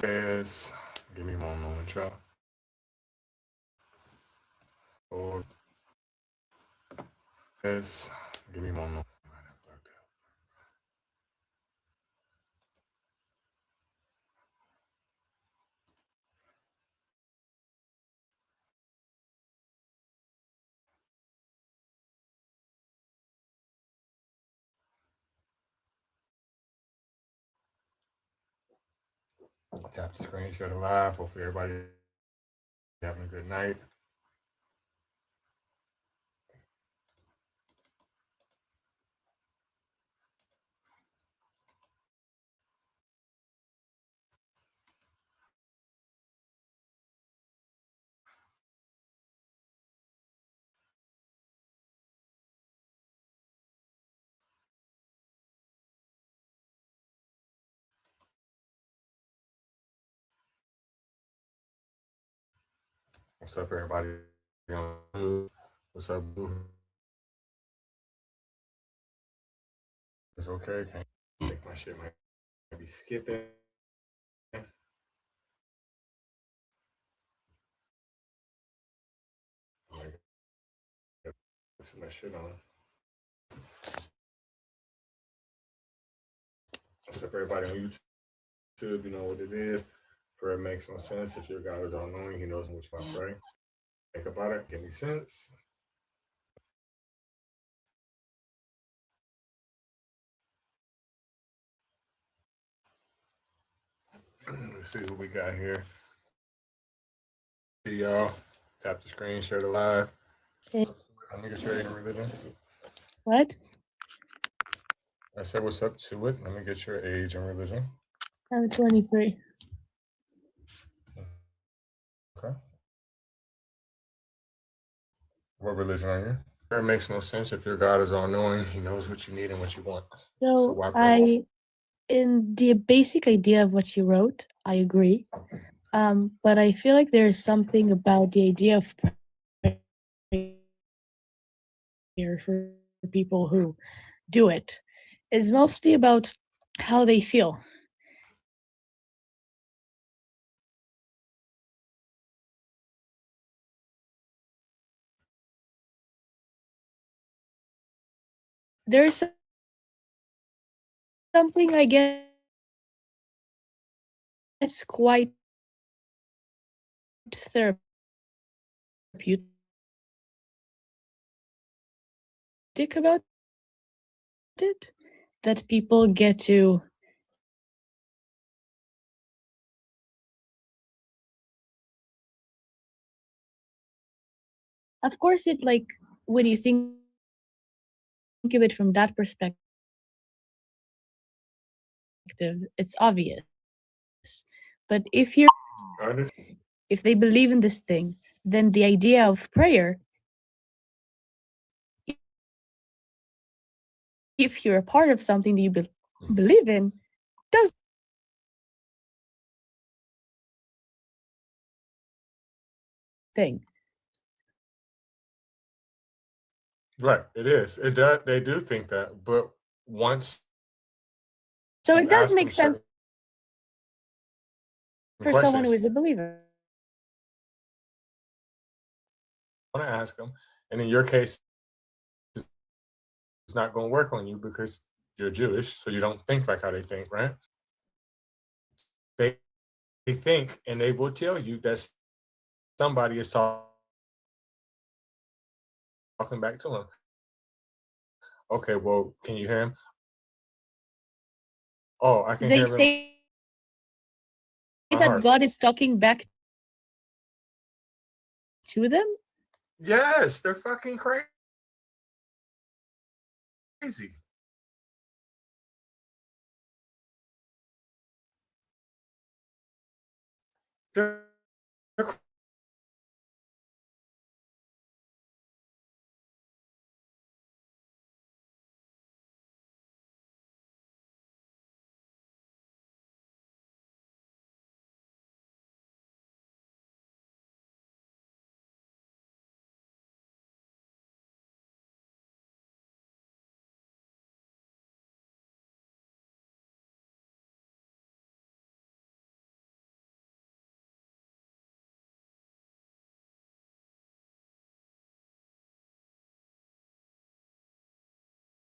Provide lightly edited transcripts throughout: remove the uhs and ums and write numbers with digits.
Yes. Give me one moment, y'all. Oh, yes. Give me one moment. Tap the screen, share the live. Hopefully, everybody having a good night. What's up, everybody? What's up, Boo? It's okay. Can't think my shit might be skipping. Put my shit on. What's up, everybody on YouTube? You know what it is. Prayer makes no sense. If your God is all knowing, He knows in which I pray. Think about it. Give me sense. Let's see what we got here. See y'all. Tap the screen, share the live. Okay. I'm gonna get your age and religion. What? I said, what's up to it? Let me get your age and religion. I'm 23. Okay. What religion are you? It makes no sense. If your God is all knowing, He knows what you need and what you want. So why pray? In the basic idea of what you wrote, I agree. But I feel like there's something about the idea of prayer for people who do it. It's mostly about how they feel. There's something, I guess, quite therapeutic about it, that people get to of course it, like, when you think of it from that perspective, it's obvious. But if they believe in this thing, then the idea of prayer, if you're a part of something that you believe in, does thing. Right, it is. It does. They do think that, but once So you it does ask them make sense certain for someone who questions, is a believer. I want to ask them, and in your case, it's not going to work on you because you're Jewish, so you don't think like how they think, right? They think, and they will tell you that somebody is talking back to them. Okay, well, can you hear him? Oh, I can They hear him in say my that heart. God is talking back to them. Yes, they're fucking crazy. They're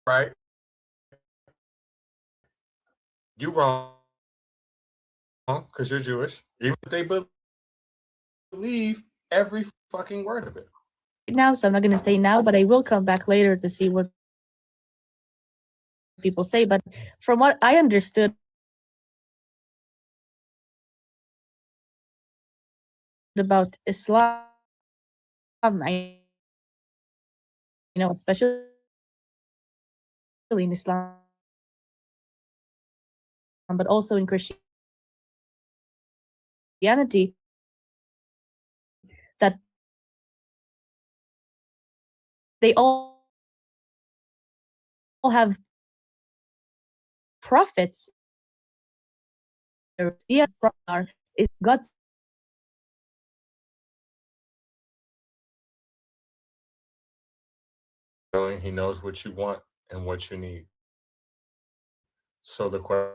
right? You wrong because you're Jewish, even if they believe every fucking word of it. Now, so I'm not gonna say now, but I will come back later to see what people say. But from what I understood about Islam, I especially in Islam, but also in Christianity, that they all have prophets. Their idea is God's. He knows what you want and what you need. So the question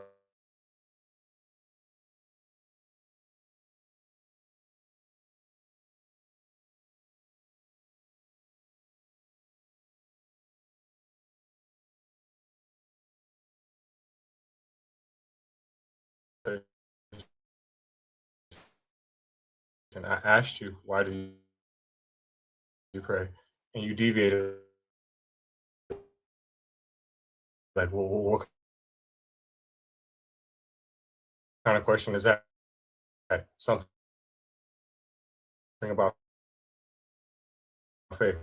I asked you, why do you pray? And you deviated. Like, well, what kind of question is that? Something about faith.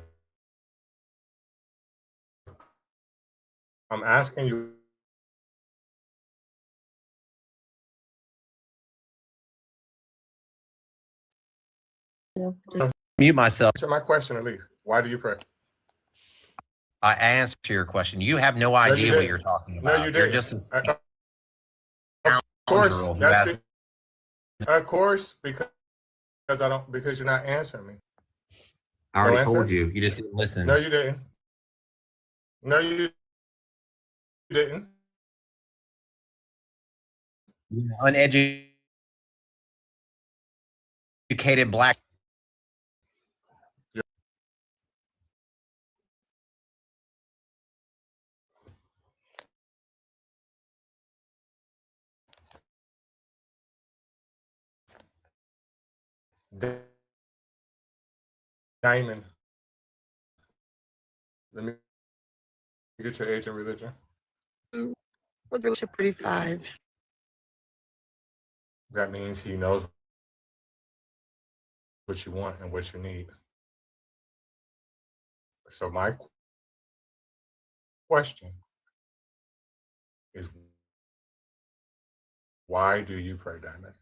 I'm asking you. Mute myself. Answer my question at least. Why do you pray? I answered your question. You have no No, you idea what you're didn't. talking No, about. you You're didn't. just a Of course, scoundrel who that's has. of course because I don't because you're not answering me. I Go already answer. told you. You just didn't listen. No, you didn't. No, you didn't. Uneducated black. Diamond. Let me get your age and religion. With religion, 35. That means he knows what you want and what you need. So my question is, why do you pray, Diamond?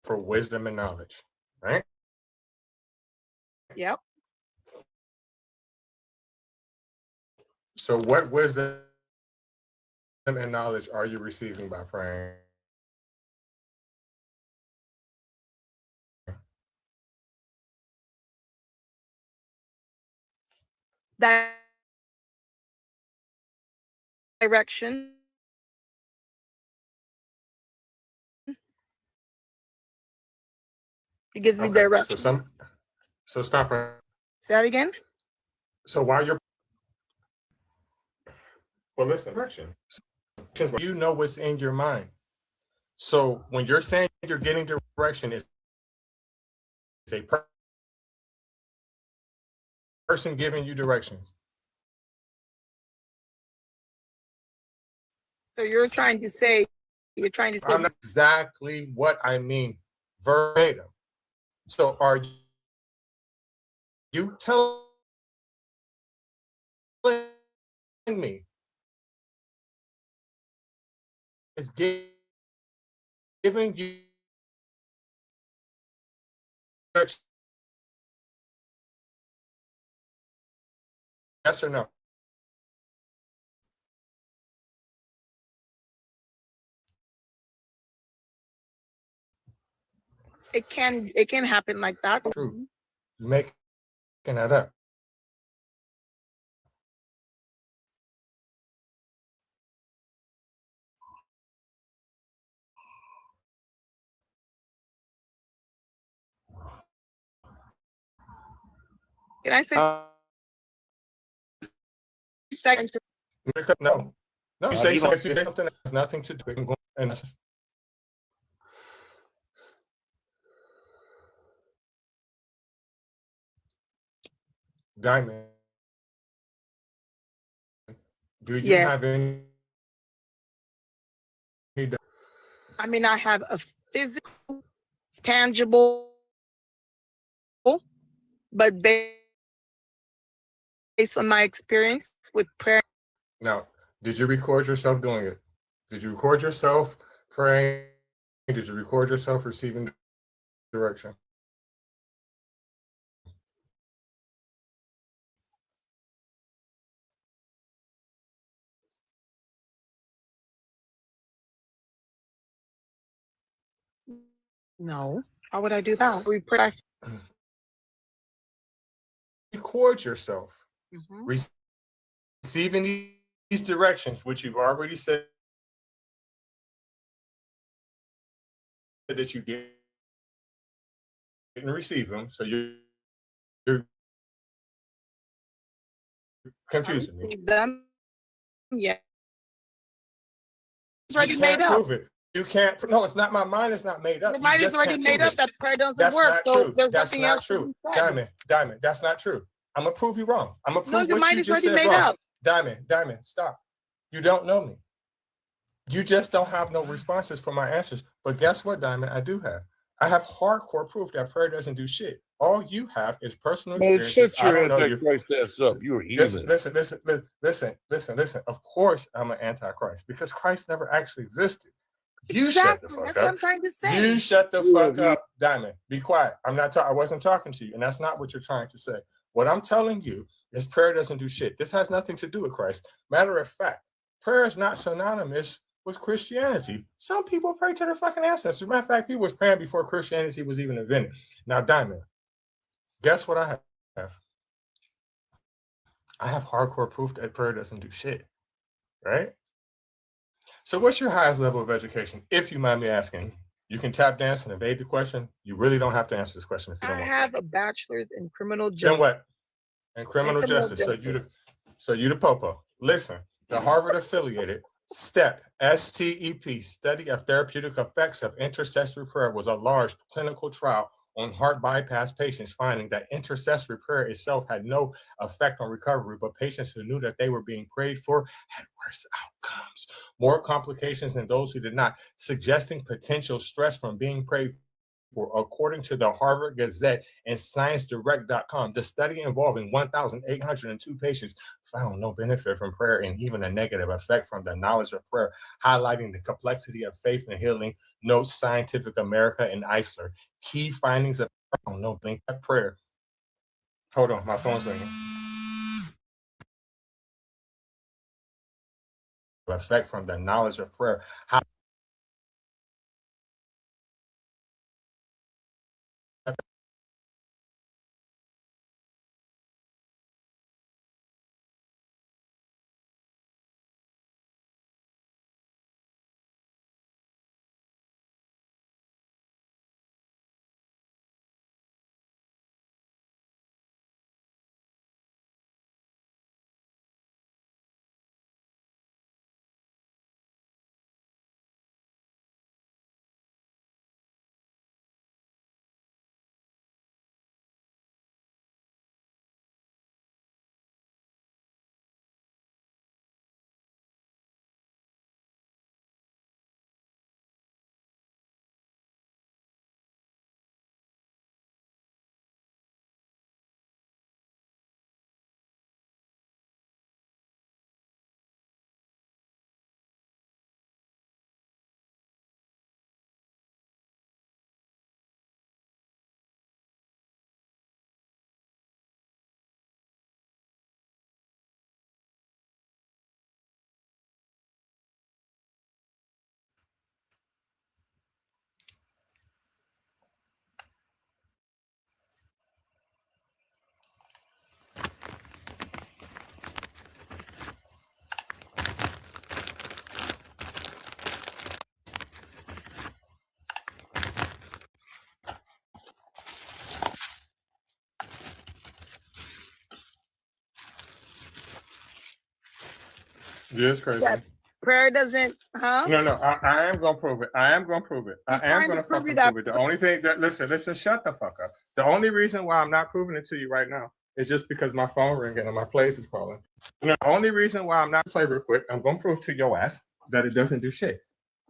For wisdom and knowledge, right? Yep. So what wisdom and knowledge are you receiving by praying? Direction. It gives me Okay, direction. so stop her. Say that again. So while you're listen, direction. You know what's in your mind. So when you're saying you're getting direction, it's a person giving you directions. So you're trying to say. I'm not exactly what I mean verbatim. So are you telling me is giving you direction? Yes or no? It can happen like that. True. You're making that up. Can I say Uh, second? no, no. You say he something. If you say something that has nothing to do with it, and Diamond, do you Yeah. have any? I mean, I have a physical, tangible, but based on my experience with prayer. Now, did you record yourself doing it? Did you record yourself praying? Did you record yourself receiving direction? No. How would I do that? We pray. Record yourself Mhm. receiving these directions, which you've already said that you didn't receive them. So you're confusing me. Them. Yeah. It's already You made can't up. prove it. You can't. No, it's not. My mind is not made up. The You mind is just already can't made prove up it. that prayer doesn't That's work. not So true. there's That's nothing not else to true. be said. Diamond, that's not true. I'm gonna prove you wrong. I'm gonna No, prove your what mind you is just already said made wrong. up. Diamond, stop. You don't know me. You just don't have no responses for my answers. But guess what, Diamond? I do have. I have hardcore proof that prayer doesn't do shit. All you have is personal Man, experiences. shut I your don't know you. antichrist ass up. You're a heathen. Listen. Of course, I'm an antichrist because Christ never actually existed. You shut the Exactly. fuck That's what up. I'm trying to say. You shut the You're a fuck up, Diamond. Be quiet. I wasn't talking to you, and that's not what you're trying to say. What I'm telling you is prayer doesn't do shit. This has nothing to do with Christ. Matter of fact, prayer is not synonymous with Christianity. Some people pray to their fucking ancestors. Matter of fact, people was praying before Christianity was even invented. Now, Diamond, guess what I have? I have hardcore proof that prayer doesn't do shit, right? So what's your highest level of education, if you mind me asking? You can tap dance and evade the question. You really don't have to answer this question if you I don't want have to. a bachelor's in criminal Then justice. what? In criminal criminal justice. justice. So you the popo. Listen, the Harvard affiliated STEP, STEP, study of therapeutic effects of intercessory prayer was a large clinical trial on heart bypass patients, finding that intercessory prayer itself had no effect on recovery, but patients who knew that they were being prayed for had worse outcomes, more complications than those who did not, suggesting potential stress from being prayed for, according to the Harvard Gazette and ScienceDirect.com. The study involving 1,802 patients found no benefit from prayer and even a negative effect from the knowledge of prayer, highlighting the complexity of faith and healing, notes Scientific America and Eisler. Key findings of blink at prayer. Hold on, my phone's ringing. Effect from the knowledge of prayer. Yeah, it's crazy. That prayer doesn't, huh? No, I am gonna prove it. I am gonna prove it. He's I am trying to gonna prove fucking you that- prove it. The only thing that listen, shut the fuck up. The only reason why I'm not proving it to you right now is just because my phone ringing and my place is calling. The only reason why I'm not play real quick, I'm gonna prove to your ass that it doesn't do shit.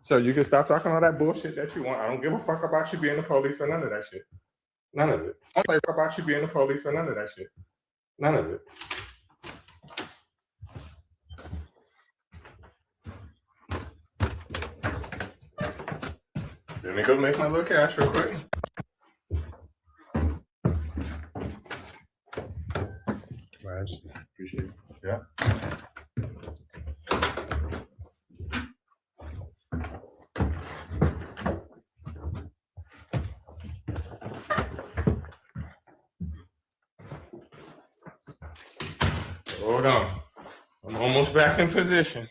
So you can stop talking all that bullshit that you want. I don't give a fuck about you being the police or none of that shit. None of it. I don't play about you being the police or none of that shit. None of it. Let me go make my little cash real quick. Right. Appreciate it. Yeah. Hold on. I'm almost back in position.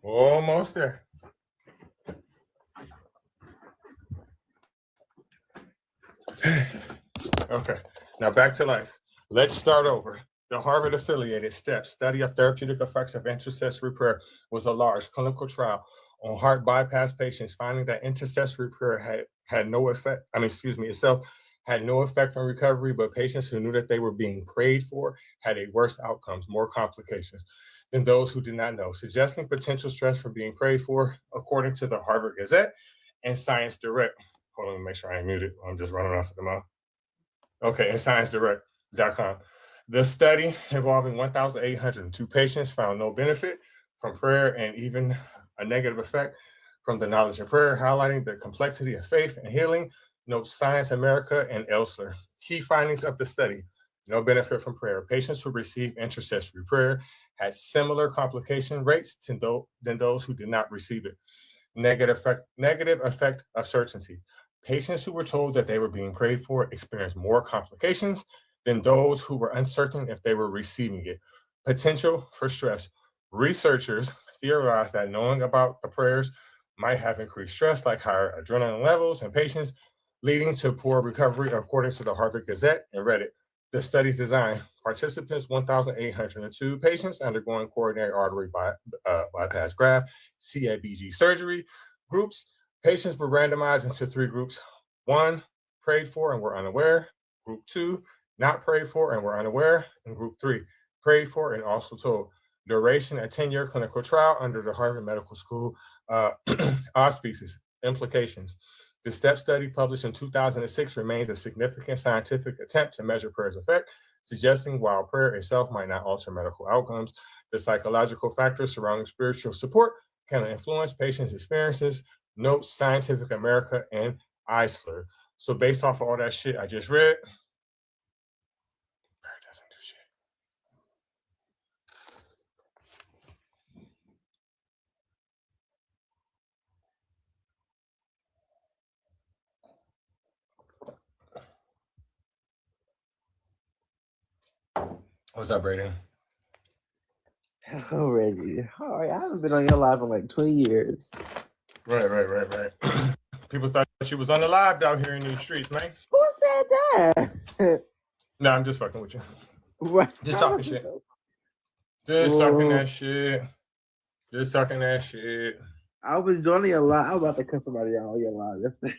Almost there. Okay, now back to life. Let's start over. The Harvard-affiliated STEP study of therapeutic effects of intercessory prayer was a large clinical trial on heart bypass patients, finding that intercessory prayer had no effect. Itself had no effect on recovery, but patients who knew that they were being prayed for had a worse outcomes, more complications than those who did not know, suggesting potential stress from being prayed for, according to the Harvard Gazette and Science Direct. Hold on, let me make sure I ain't muted. I'm just running off of the mouth. Okay, and ScienceDirect.com. The study involving 1,802 patients found no benefit from prayer and even a negative effect from the knowledge of prayer, highlighting the complexity of faith and healing, notes Science America and Elsler. Key findings of the study: no benefit from prayer. Patients who received intercessory prayer had similar complication rates than those who did not receive it. Negative effect of certainty. Patients who were told that they were being prayed for experienced more complications than those who were uncertain if they were receiving it. Potential for stress. Researchers theorized that knowing about the prayers might have increased stress, like higher adrenaline levels in patients, leading to poor recovery, according to the Harvard Gazette and Reddit. The study's design: participants 1,802 patients undergoing coronary artery bypass graft, CABG surgery. Groups: patients were randomized into three groups. 1, prayed for and were unaware. Group 2, not prayed for and were unaware. And Group 3, prayed for and also told. Duration: a 10-year clinical trial under the Harvard Medical School auspices. Implications: the STEP study, published in 2006, remains a significant scientific attempt to measure prayer's effect, suggesting while prayer itself might not alter medical outcomes, the psychological factors surrounding spiritual support can influence patients' experiences, notes Scientific America and Eisler. So based off of all that shit I just read, prayer doesn't do shit. What's up, Brayden? Already. All right, I haven't been on your live in like 20 years. Right. People thought you was on the live out here in these streets, man. Who said that? No, I'm just fucking with you. What? Just talking shit. Just talking that shit. Just talking that shit. I was joining your live. I was about to cut somebody out on your live yesterday.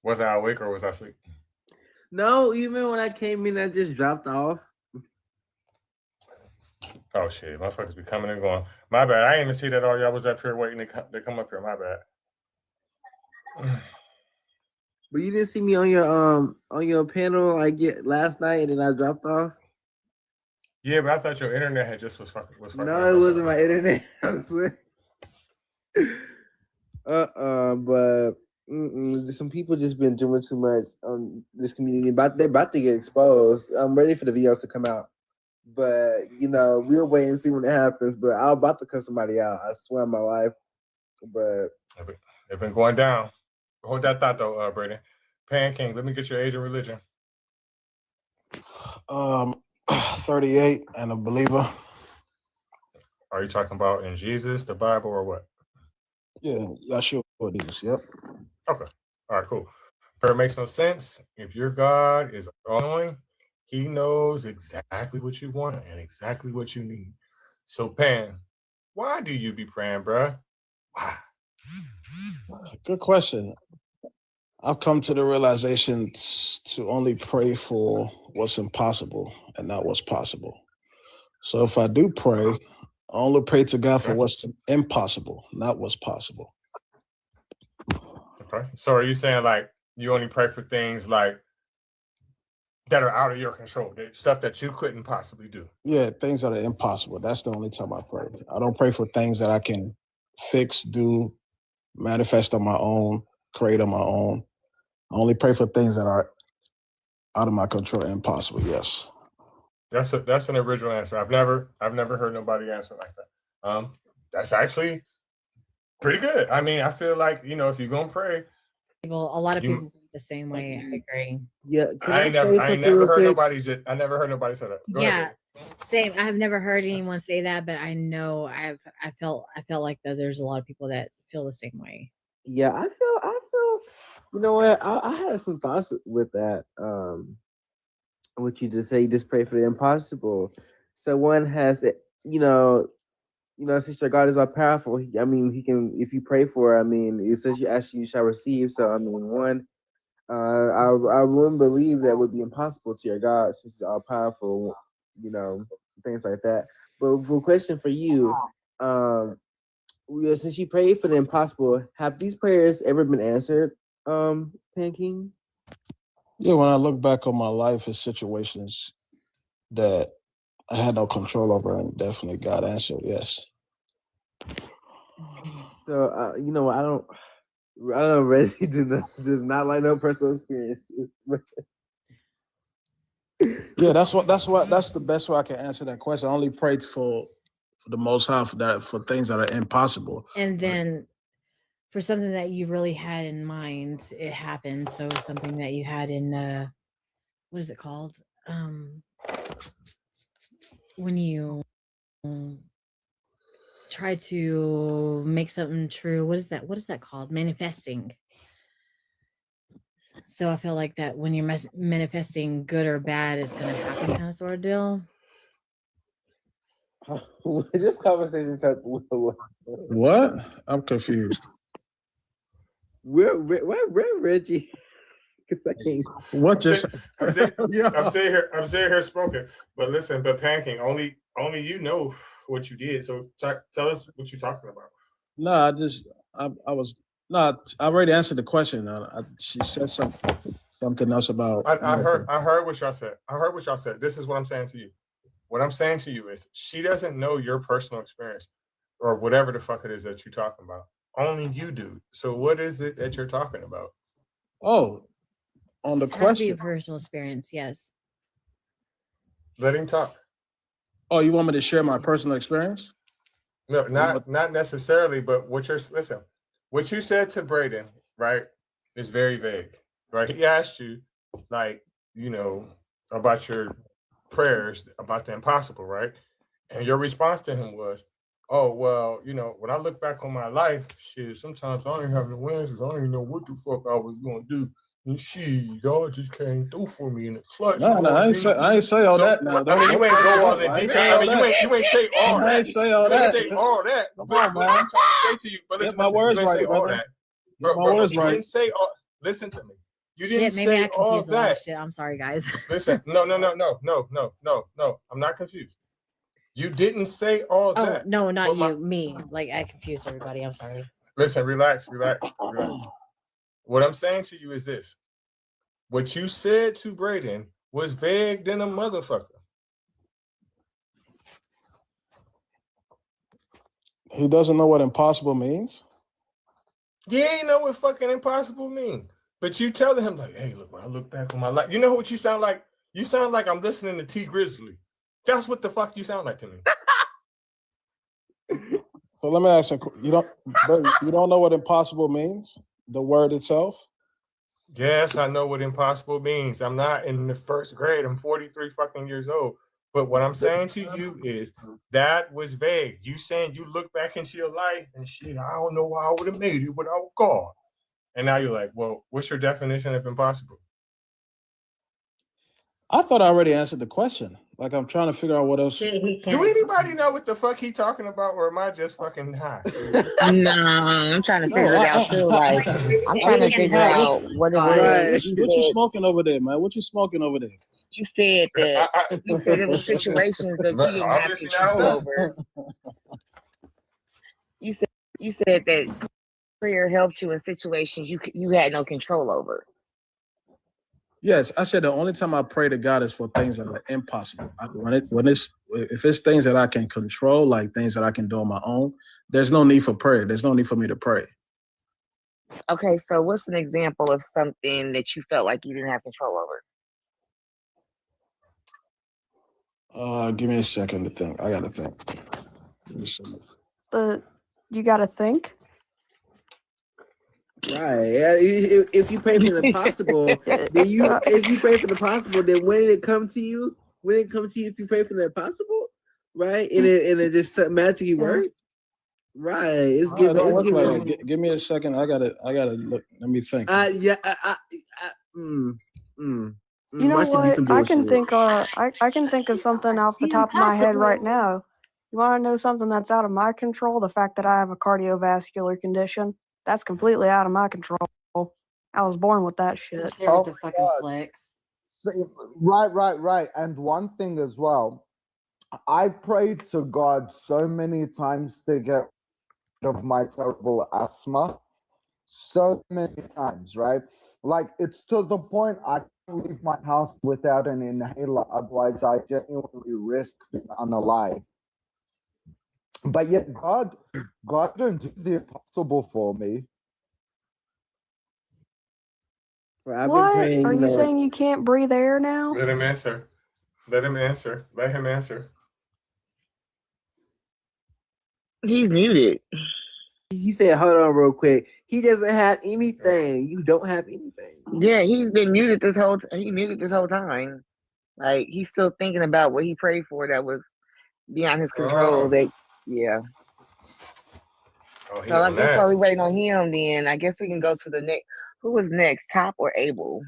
Was I awake or was I asleep? No, even when I came in, I just dropped off. Oh shit, motherfuckers be coming and going. My bad. I didn't even see that all y'all was up here waiting to come up here. My bad. But you didn't see me on your panel last night, and then I dropped off. Yeah, but I thought your internet had just was fucking. No, it wasn't my internet. I swear. But some people just been doing too much on this community. They're about to get exposed. I'm ready for the videos to come out. But we'll wait and see when it happens. But I'm about to cut somebody out. I swear on my life. But they've been going down. Hold that thought though, Brayden. Pan King, let me get your age and religion. 38 and a believer. Are you talking about in Jesus, the Bible, or what? Yeah, Yahshua is. Yep. Okay. All right, cool. Prayer makes no sense. If your God is all-knowing, he knows exactly what you want and exactly what you need. So, Pan, why do you be praying, bruh? Why? Good question. I've come to the realization to only pray for what's impossible and not what's possible. So if I do pray, I only pray to God for Okay. what's impossible, not what's possible. Okay. So are you saying like you only pray for things like that are out of your control, stuff that you couldn't possibly do? Yeah, things that are impossible. That's the only time I pray. I don't pray for things that I can fix, do, manifest on my own, create on my own. I only pray for things that are out of my control, impossible. Yes. That's an original answer. I've never heard nobody answer like that. That's actually pretty good. I mean, I feel like, if you're gonna pray, A lot of You- people think the same way. I agree. Yeah, can I I, ain't say never something heard real quick? I never heard nobody say that. Go ahead, Yeah, same. I've never heard anyone say that, but I know I felt like that there's a lot of people that feel the same way. Yeah, I feel. You know what? I had some thoughts with that. What you just say, you just pray for the impossible. So one has it. Since your God is all powerful, he can. If you pray for, it says you ask, you shall receive. So one, I wouldn't believe that would be impossible to your God, since he's all powerful. Things like that. But for a question for you, since you prayed for the impossible, have these prayers ever been answered, Pan King? Yeah, when I look back on my life and situations that I had no control over, and definitely God answered, yes. So I don't know. Reggie does not like no personal experiences. Yeah, that's the best way I can answer that question. I only pray for the Most High for things that are impossible. And then for something that you really had in mind, it happened. So something that you had in what is it called? When you try to make something true, what is that called? Manifesting. So I feel like that when you're manifesting good or bad, it's gonna happen, kind of sort of deal. This conversation took What? I'm confused. where Reggie? Because I can't. What just? I'm sitting Yeah. here spoken. But listen, but Pan King, only you know what you did. So tell us what you're talking about. No, I already answered the question. She said something else about. I heard what y'all said. I heard what y'all said. This is what I'm saying to you. What I'm saying to you is she doesn't know your personal experience or whatever the fuck it is that you're talking about. Only you do. So what is it that you're talking about? Oh, on the It has to be a question. personal experience, yes. Let him talk. Oh, you want me to share my personal experience? No, not necessarily, but what you said to Braden, right, is very vague, right? He asked you, about your prayers about the impossible, right? And your response to him was, oh, well, when I look back on my life, shit, sometimes I don't even have the answers. I don't even know what the fuck I was going to do. And shit, God just came through for me in the clutch. No, I ain't say all that. Now, I mean, you ain't go all in detail. I mean, you ain't say all that. I ain't say all that. You ain't say all that. Come But on, what man. I'm trying to say to you, but listen, my words you didn't right, say all brother. that. Get my words You right. didn't say all. Listen to me. You didn't Shit, maybe say I all confused a lot of that. shit. I'm sorry, guys. Listen, no. I'm not confused. You didn't say all Oh that. no, not But you, me. Like I confused everybody. I'm sorry. Listen, relax. What I'm saying to you is this. What you said to Braden was vague than a motherfucker. He doesn't know what impossible means? Yeah, you know what fucking impossible mean. But you telling him like, hey, look, when I look back on my life, you know what you sound like? You sound like I'm listening to T Grizzly. That's what the fuck you sound like to me. So let me ask you, you don't know what impossible means? The word itself? Yes, I know what impossible means. I'm not in the first grade. I'm 43 fucking years old. But what I'm saying to you is that was vague. You saying you look back into your life and shit, I don't know how I would have made it without God. And now you're like, well, what's your definition of impossible? I thought I already answered the question. Like I'm trying to figure out what else. Shit, he can't Do explain. anybody know what the fuck he talking about, or am I just fucking high? No, I'm trying to No, figure it out too. Like, I'm trying to figure out what it Right. was. What you smoking over there, man? What you smoking over there? You said that you said it was situations that you But didn't have obviously not control enough. over. You said that prayer helped you in situations you had no control over. Yes, I said the only time I pray to God is for things that are impossible. If it's things that I can control, like things that I can do on my own, there's no need for prayer. There's no need for me to pray. Okay, so what's an example of something that you felt like you didn't have control over? Give me a second to think. I gotta think. Give me a second. You gotta think. Right. Yeah, if you pray for the impossible, then if you pray for the possible, then when it come to you, if you pray for the impossible, right? And it just magically works. Right. It's All right, giving. don't It's work giving. like that. Give me a second. I gotta look. Let me think. Yeah. You know Watch it be what? some I can bullshit. think. I can think of something off the top of my head right now. You want to know something that's out of my control? The fact that I have a cardiovascular condition. That's completely out of my control. I was born with that shit. There with the fucking flex. Right. And one thing as well, I prayed to God so many times to get rid of my terrible asthma. So many times, right? Like it's to the point I can't leave my house without an inhaler, otherwise I genuinely risk being unalive. But yet God didn't do the impossible for me. I've been What? praying, Are you saying you can't breathe air now? Let him answer. Let him answer. Let him answer. He's muted. He said, "Hold on, real quick. He doesn't have anything. You don't have anything." Yeah, he's been muted this whole. He muted this whole time. Like he's still thinking about what he prayed for that was beyond his control. Oh. That yeah. Oh, he So I on guess that. while we waiting on him, then I guess we can go to the next. Who was next, Top or Abel?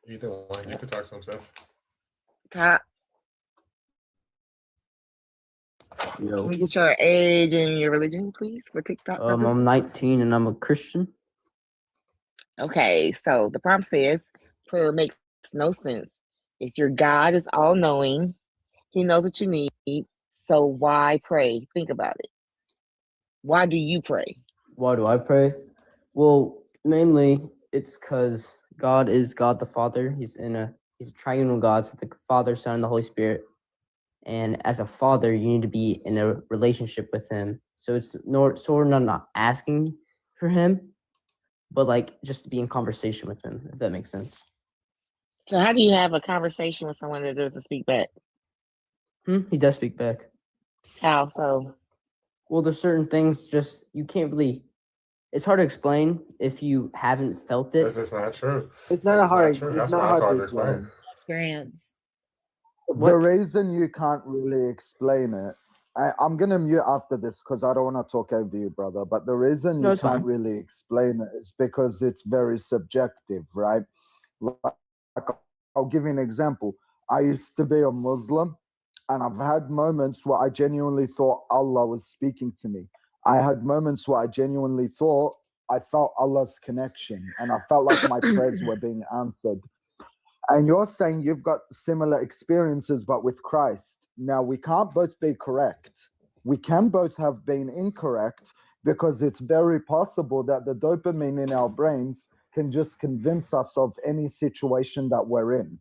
Either one. You can talk to him, Seth. Top. Can we get your age and your religion, please, for TikTok? purposes? I'm 19 and I'm a Christian. Okay, so the prompt says prayer makes no sense. If your God is all knowing, he knows what you need. So why pray? Think about it. Why do you pray? Why do I pray? Well, mainly it's because God is God the Father. He's a triune God, so the Father, Son, and the Holy Spirit. And as a father, you need to be in a relationship with him. So it's sort of not asking for him, but like just to be in conversation with him, if that makes sense. So how do you have a conversation with someone that doesn't speak back? He does speak back. How so? Well, there's certain things just you can't really. It's hard to explain if you haven't felt it. This is not true. It's not a hard. true. It's That's not why it's hard hard to to explain. explain. Experience. The reason you can't really explain it, I'm gonna mute after this because I don't want to talk over you, brother. But the reason No, you it's can't fine. really explain it is because it's very subjective, right? Like, I'll give you an example. I used to be a Muslim, and I've had moments where I genuinely thought Allah was speaking to me. I had moments where I genuinely thought I felt Allah's connection, and I felt like my prayers were being answered. And you're saying you've got similar experiences, but with Christ. Now, we can't both be correct. We can both have been incorrect because it's very possible that the dopamine in our brains can just convince us of any situation that we're in.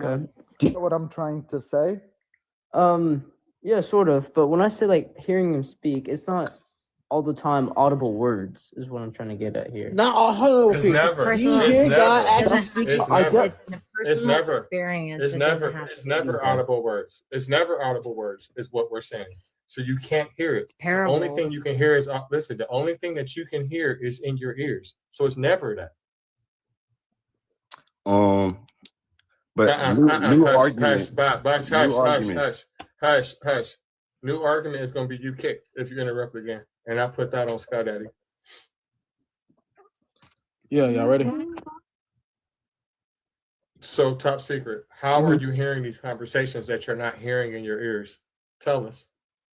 Okay. Do you know what I'm trying to say? Yeah, sort of. But when I say like hearing him speak, it's not all the time audible words is what I'm trying to get at here. Not hold on. It's never. You It's hear God never. actually speaking. It's I never. get- It's a It's personal never. experience. It's It doesn't never. have It's to be never audible words. It's never audible words. Is what we're saying. So you can't hear it. The only thing parables. you can hear is listen. The only thing that you can hear is in your ears. So it's never that. But new hush, argument. hush. New argument is going to be you kicked if you interrupt again, and I put that on Scott Daddy. Yeah, y'all ready? So, top secret, how are you hearing these conversations that you're not hearing in your ears? Tell us.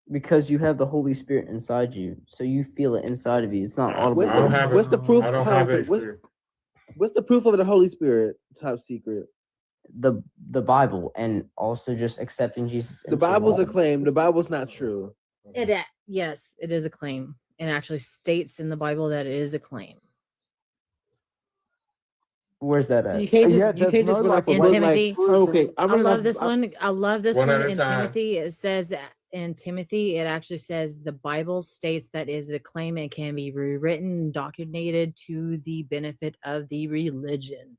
Because you have the Holy Spirit inside you, so you feel it inside of you. It's not audible. What's I don't the, have what's it. the proof? I don't hold on, have it. what's the proof of the Holy Spirit? Top secret. The Bible, and also just accepting Jesus. The into your Bible's a life. claim. The Bible's not true. Yes, it is a claim. It actually states in the Bible that it is a claim. Where's that at? You can't Yeah, just you there's can't just no, run like, off a In book Timothy. like okay. I love this one. I love this One one. at a In time. Timothy, it says that in Timothy, it actually says the Bible states that is a claim and can be rewritten and documented to the benefit of the religion.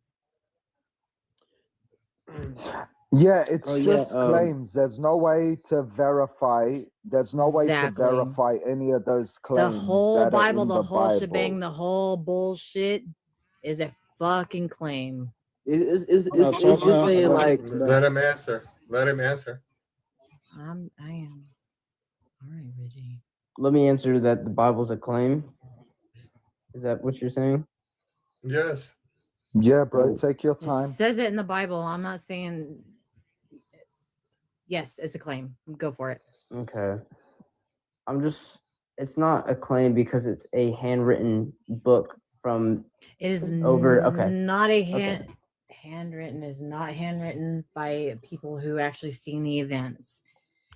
Yeah, it's Oh, yeah, just claims. There's no way to verify. There's no way to Exactly. verify any of those The claims. whole that are Bible, in the whole Bible. shebang, the whole bullshit is a fucking claim. It's just saying like Let him answer. Let him answer. I am. All right, Reggie. Let me answer that. The Bible's a claim. Is that what you're saying? Yes. Yeah, bro, take your It time. says it in the Bible. I'm not saying. Yes, it's a claim. Go for it. Okay. It's not a claim because it's a handwritten book from It is over. Okay. not a Okay. handwritten. Is not handwritten by people who actually seen the events.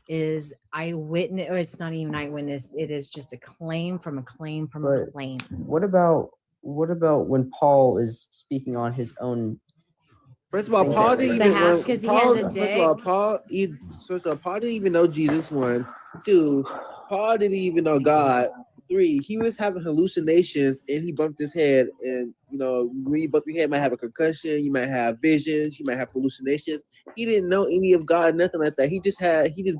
It is eyewitness, or it's not even eyewitness. It is just a claim from a claim from a But claim. what about when Paul is speaking on his own? First of all, things Paul that- didn't The even half, 'cause he has Paul. a First dick. of all, Paul didn't even know Jesus. 1, 2. Paul didn't even know God. 3. He was having hallucinations and he bumped his head. And you know, when you bump your head, you might have a concussion. You might have visions. You might have hallucinations. He didn't know any of God, nothing like that. He just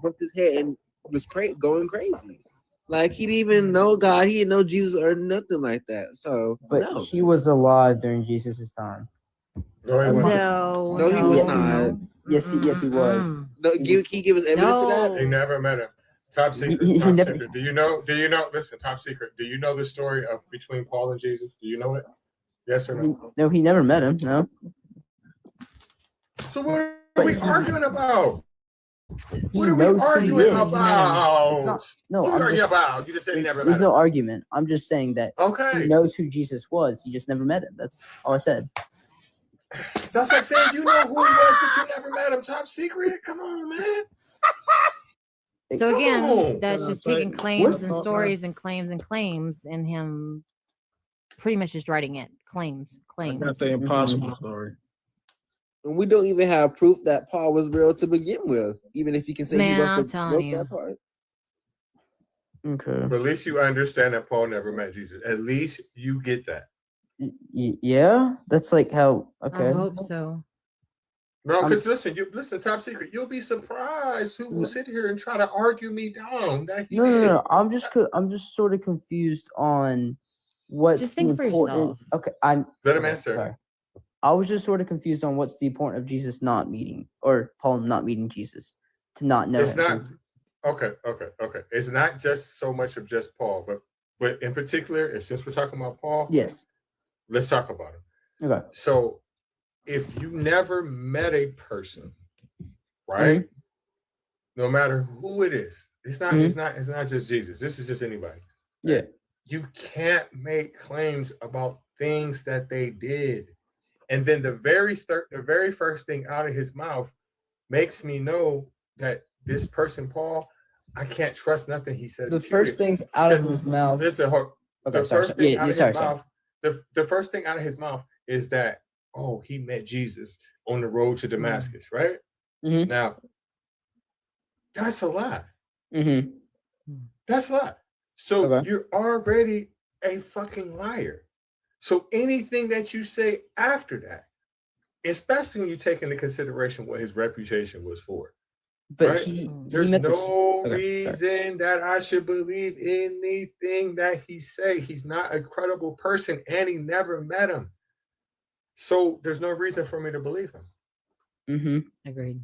bumped his head and was going crazy. Like he didn't even know God. He didn't know Jesus or nothing like that. So, But no. he was alive during Jesus' time. No, he wasn't. No, he was not. Yes, he was. No, can you give us evidence of that? He never met him. Top secret. he Top never- secret. Do you know? Listen, top secret. Do you know the story of between Paul and Jesus? Do you know it? Yes or no? No, he never met him. No. So what are we arguing about? What are we knows who he arguing is. about? No, What are I'm you arguing just- about? You just said he never There's met him. no argument. I'm just saying that Okay. he knows who Jesus was. He just never met him. That's all I said. That's like saying you know who he was, but you never met him. Top secret. Come on, man. So Come again, on. that's just taking claims and stories and claims, and him pretty much just writing it. Claims. That's the impossible story. And we don't even have proof that Paul was real to begin with, even if you can say Man, he I'm wrote telling you. that part. Okay. But at least you understand that Paul never met Jesus. At least you get that. Yeah, that's like how. Okay. I hope so. No, because listen, top secret. You'll be surprised who will sit here and try to argue me down. That he did. No. I'm just sort of confused on what's Just think the for important. yourself. Okay, I'm. Let him okay, answer. sorry. I was just sort of confused on what's the point of Jesus not meeting, or Paul not meeting Jesus, to not know It's him. not okay. It's not just so much of just Paul, but in particular, since we're talking about Paul, Yes. let's talk about him. Okay. So, if you never met a person, right? No matter who it is, it's not just Jesus. This is just anybody. Yeah. You can't make claims about things that they did. And then the very first thing out of his mouth makes me know that this person, Paul, I can't trust nothing he says. The first things out of his mouth. Listen, Okay, the sorry. first thing Yeah, out of sorry, his mouth, the first thing out of his mouth is that, oh, he met Jesus on the road to Damascus, right? Mhm. Now, that's a lie. Mm-hmm. That's a lie. So Okay. you're already a fucking liar. So anything that you say after that, especially when you take into consideration what his reputation was for, But right? There's met no this. Okay, sorry. reason that I should believe anything that he say. He's not a credible person, and he never met him. So there's no reason for me to believe him. Mm-hmm. Agreed.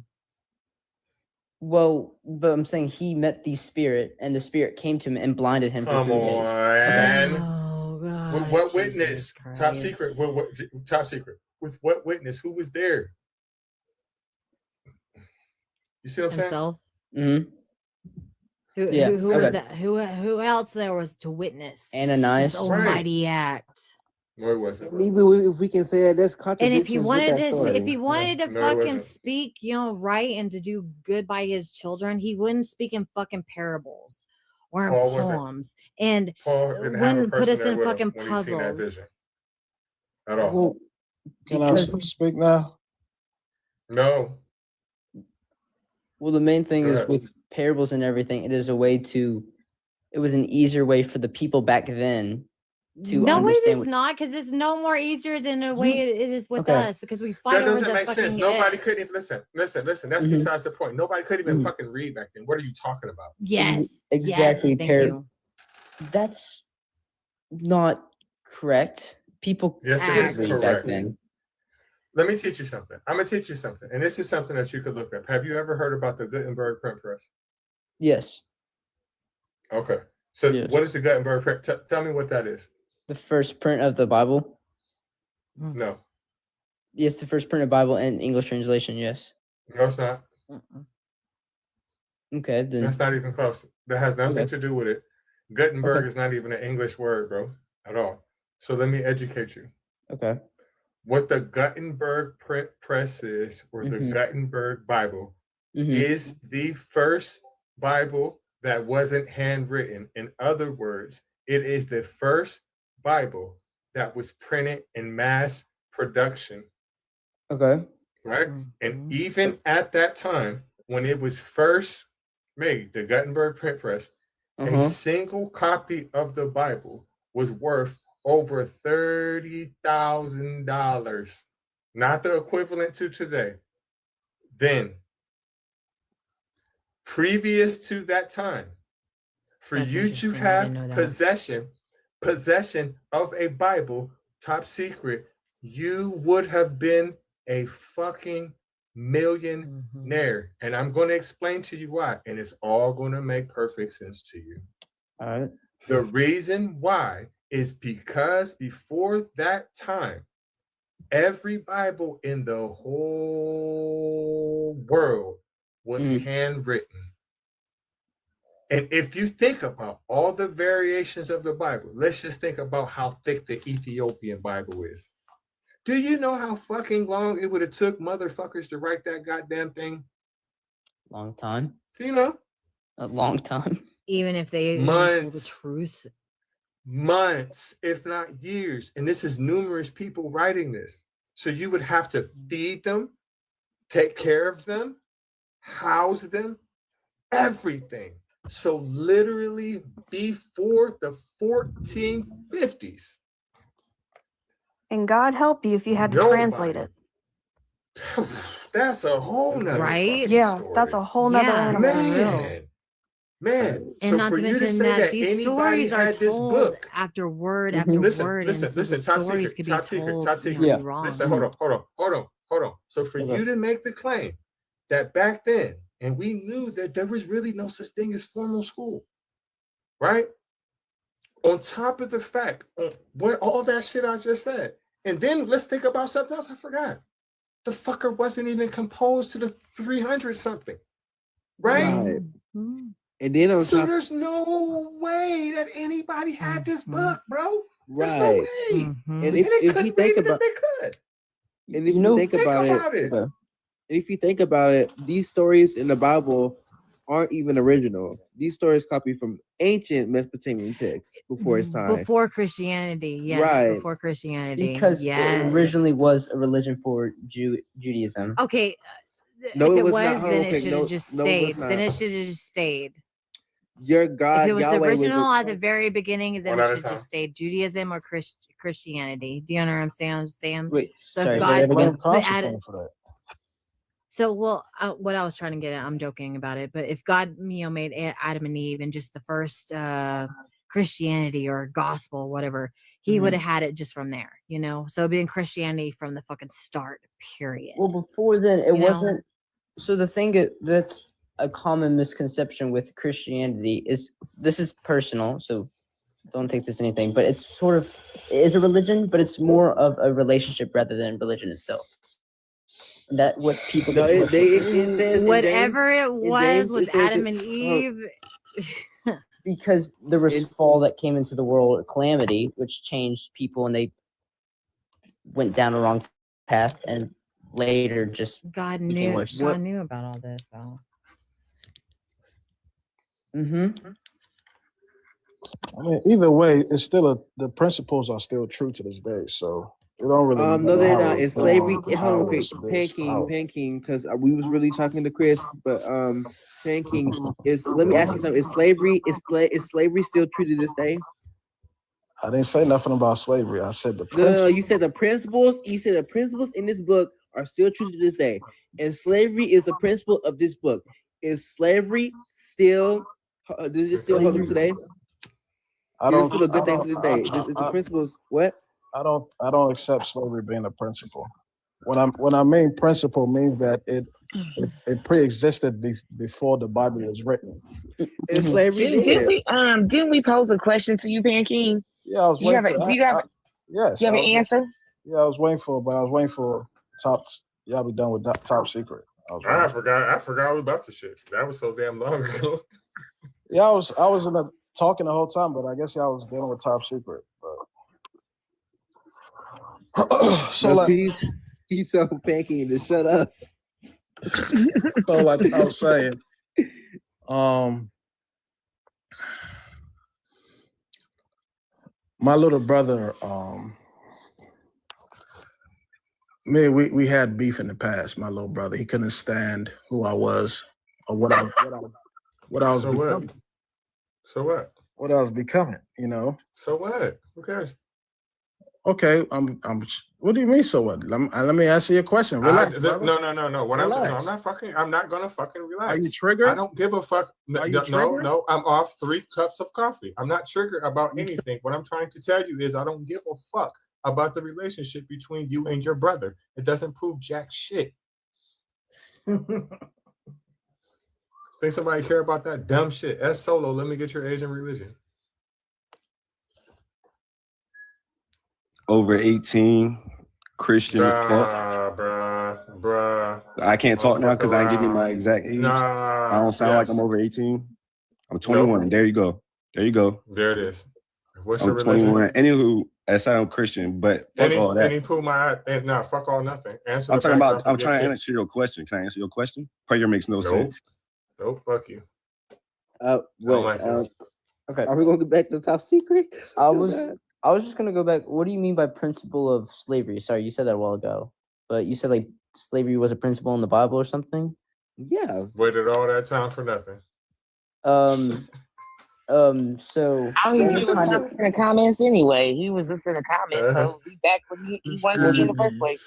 Well, but I'm saying he met the spirit, and the spirit came to him and blinded him for Come 3 days. on. Oh God. With what Jesus witness? Top Christ. secret. Top secret. With what witness? Who was there? You see what I'm saying? Himself. Mm-hmm. Who Yeah, was okay. that? Who else there was to witness Ananias. this almighty act? No, it wasn't. And even if we can say that, there's And if he contradictions with wanted that to, story. if he wanted to No, it fucking wasn't. speak, right, and to do good by his children, he wouldn't speak in fucking parables or in Paul wasn't- poems, and Paul didn't have a wouldn't put person us there in with him fucking when he seen that puzzles. vision. At all. Well, can I Because- speak now? No. Well, the main thing Go is ahead. with parables and everything, it is a way to, it was an easier way for the people back then to No, it understand. is what- not, because it's no more easier than the way it is with Okay. us, because we fight That over doesn't the make fucking. sense. Nobody couldn't even listen. That's Mhm. besides the point. Nobody could even Mhm. fucking read back then. What are you talking about? Yes, Exactly. Yes, thank you. That's not correct. People Yes, it could is read back correct. then. Let me teach you something. I'm gonna teach you something, and this is something that you could look up. Have you ever heard about the Gutenberg print press? Yes. Okay. So Yes. what is the Gutenberg print? Tell me what that is. The first print of the Bible. No, Yes, the first print of Bible in English translation. Yes. no, it's not. Okay, then. That's not even close. That has nothing Okay. to do with it. Gutenberg Okay. is not even an English word, bro, at all. So let me educate you. Okay. What the Gutenberg print press is, or the Mhm. Gutenberg Bible, Mhm. is the first Bible that wasn't handwritten. In other words, it is the first Bible that was printed in mass production, Okay. right? And even at that time, when it was first made, the Gutenberg print press, a Uh-huh. single copy of the Bible was worth over $30,000, not the equivalent to today. Then, previous to that time, for That's you to interesting. I have didn't know that. possession of a Bible, top secret, you would have been a fucking millionaire. And I'm going to explain to you why, and it's all going to make perfect sense to you. All right. The reason why is because before that time, every Bible in the whole world was handwritten. And if you think about all the variations of the Bible, let's just think about how thick the Ethiopian Bible is. Do you know how fucking long it would have took motherfuckers to write that goddamn thing? Long time. Do you know? A long time. Even if they told the Months. truth. Months, if not years. And this is numerous people writing this. So you would have to feed them, take care of them, house them, everything. So literally before the 1450s. And God help you if you had to translate it. That's a whole nother Right? fucking Yeah, story. that's a whole nother Yeah. animal. for real. Man. And So not for to you to mention say that that these anybody stories are had this told book. after word Mhm. after Listen, word, listen, and so listen, the top stories secret, could be top secret, told, top you secret. know, Yeah. wrong. Listen, hold on. So for Okay. you to make the claim that back then, and we knew that there was really no such thing as formal school, right? On top of the fact, what all that shit I just said, and then let's think about something else I forgot. The fucker wasn't even composed to the 300 something, right? Right. Mhm. And then on So top, there's no way that anybody had this book, bro. There's no right. way. Mhm. And And if they you couldn't think read it about, if they could. and if You you know, think Think about about it, it. Okay. if you think about it, these stories in the Bible aren't even original. These stories copy from ancient Mesopotamian texts before its time. Before Christianity, yes. Right. Before Christianity, Because yes. it originally was a religion for Judaism. Okay. No, if it it was was, not. Hold on, then it quick. should No, have just no, it was stayed. Then not. it should have just stayed. Your If God, it was the Yahweh, original was at the very beginning, then One it at a should time. just stayed Judaism or Christianity. Do you know what I'm saying, Sam? Wait, So sorry, God- say that What are again. the But consequences for that? So, well, what I was trying to get at, I'm joking about it, but if God, made Adam and Eve and just the first Christianity or gospel, whatever, he Mhm. would have had it just from there, So it'd been Christianity from the fucking start, period. Well, before then, it You know? wasn't. So the thing that's a common misconception with Christianity is, this is personal, so don't take this as anything, but it's sort of, it is a religion, but it's more of a relationship rather than religion itself. That was people. No, get it says in Whatever James- it in was James, with it says Adam it- and hold Eve. because there was It's- fall that came into the world, a calamity, which changed people, and they went down the wrong path, and later just God became knew. worse. God knew about all this, though. I mean, either way, it's still the principles are still true to this day. So it don't really. no, matter they're how not. It's reformed, slavery. Hold how on, quick. it's this, how- Panking, because we was really talking to Chris, but Panking is. Let me ask you something. Is slavery still true to this day? I didn't say nothing about slavery. I said the No, principles. you said the principles. You said the principles in this book are still true to this day, and slavery is the principle of this book. Is slavery still? Does it still hold up today? I Is don't. it still a good I thing don't- to this day? Is the principles what? I don't accept slavery being a principle. When I mean principle means that it pre-existed before the Bible was written. And slavery Didn't we pose a question to you, Panking? Yeah, I was Do you have waiting. do you have Yes. do you have I an was- answer? Yeah, I was waiting for top. Y'all be done with that top secret. I forgot all about the shit. That was so damn long ago. Yeah, I was talking the whole time, but I guess y'all was dealing with top secret. But so like he's so Panking to shut up. so like I was saying, my little brother, we had beef in the past. My little brother, he couldn't stand who I was or what I was So what? becoming. So what? What I was becoming, you know. So what? Who cares? Okay, I'm. What do you mean? So what? Let me answer your question. Relax. brother. No. Relax. I'm not gonna fucking relax. Are you triggered? I don't give a fuck. Are you triggered? No. I'm off 3 cups of coffee. I'm not triggered about anything. What I'm trying to tell you is I don't give a fuck about the relationship between you and your brother. It doesn't prove jack shit. Think somebody care about that dumb shit? S Solo, let me get your age and religion. Over 18, Christian as fuck. Bruh. I can't talk now Fuck because I ain't give you my around. exact age. Nah, I don't sound like yes. I'm over 18. I'm 21. There you go. There it is. What's I'm your religion? 21. Anywho, I sound Christian, but fuck all that. Fuck all nothing. Answer. I'm the talking fact about. that I'm trying to kid- answer your question. Can I answer your question? Prayer makes no Nope. sense. Nope. Fuck you. Wait, like it. Okay. are we gonna get back to the top secret? I was just gonna go back. What do you mean by principle of slavery? Sorry, you said that a while ago, but you said like slavery was a principle in the Bible or something. Yeah. Waited all that time for nothing. So I don't even he was stuck in the comments anyway. He was just in the comments, so he back when he wanted to be in the first place.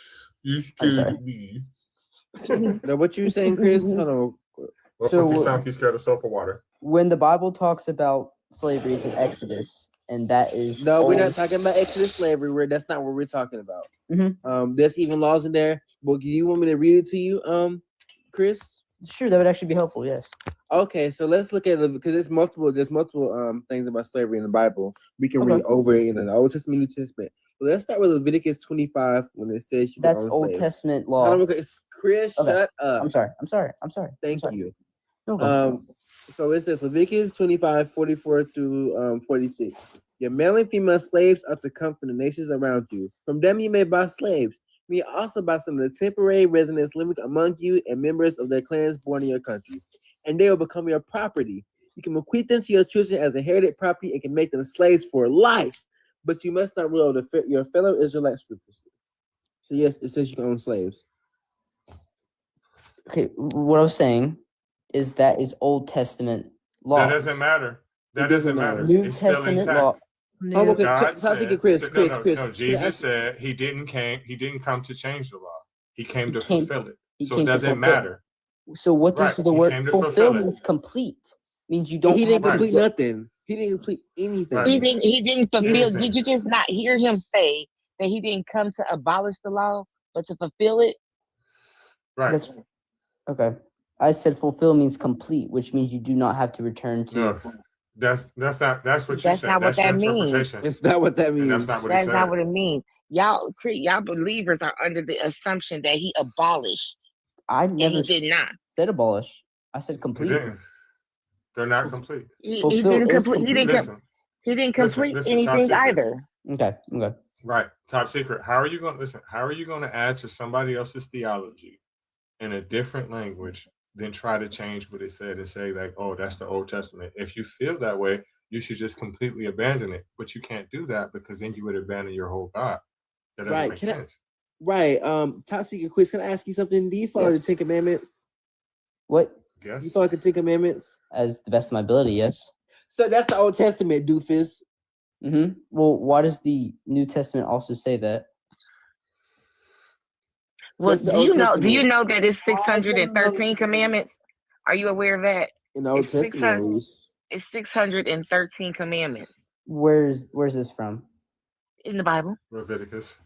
You I'm sorry. scared me. Now, what you saying, Chris? Hold on. What So if you what- sound scared of soap or water? when the Bible talks about slavery, it's in Exodus, and that is No, we're not old- talking about Exodus slavery. That's not what we're talking about. Mhm. There's even laws in there. Well, do you want me to read it to you, Chris? Sure, that would actually be helpful. Yes. Okay, so let's look at it because there's multiple things about slavery in the Bible. We can read Okay. over it in the Old Testament, New Testament. But let's start with Leviticus 25 when it says you can That's own Old slaves. Testament Hold law. on, it's Chris, Okay. shut up. I'm sorry. Thank sorry. you. No problem. So it says Leviticus 25, 44 through 46. Your male and female slaves are to come from the nations around you. From them you may buy slaves. You may also buy some of the temporary residents living among you and members of their clans born in your country, and they will become your property. You can bequeath them to your children as inherited property and can make them slaves for life, but you must not rule over your fellow Israelites frivolously. So yes, it says you can own slaves. Okay, what I was saying is that is Old Testament law. That doesn't matter. That doesn't matter. New It's still Testament intact. law. Oh, okay. God So I think said- Chris. no, Chris. no, Can I Jesus ask- said he didn't come to change the law. He came to came- fulfill it. he So it came to doesn't fulfill. matter. So what does Right, the he word came to fulfill fulfill it. means complete? Means you don't. He didn't have to complete get- nothing. He didn't complete anything. Right. He didn't fulfill. Anything. Did you just not hear him say that he didn't come to abolish the law, but to fulfill it? Right. That's okay. I said fulfill means complete, which means you do not have to return to. No, that's what you That's said. not what That's your that means. interpretation. It's not what that And means. that's not what it That's said. not what it means. Y'all believers are under the assumption that he abolished, I and never he did not. said abolish. I said They complete. didn't. They're not complete. He Fulfill didn't is complete. He complete. didn't. Listen, He didn't listen, complete listen, top anything secret. either. Okay. Okay. Right. Top secret. How are you going to listen? How are you going to add to somebody else's theology in a different language than try to change what it said and say like, oh, that's the Old Testament? If you feel that way, you should just completely abandon it. But you can't do that because then you would abandon your whole God. That doesn't make sense. Right. Top secret quiz. Can I ask you something? Do you follow the Ten Commandments? What? Yes. You follow the Ten Commandments? As the best of my ability, yes. So that's the Old Testament, doofus. Mm-hmm. Well, why does the New Testament also say that? Well, That's the do Old you know? Do you Testament. know that it's 613 commandments? Are you aware of that? In the Old It's 600 Testament, at least. It's 613 commandments Where's this from? in the Bible. Leviticus.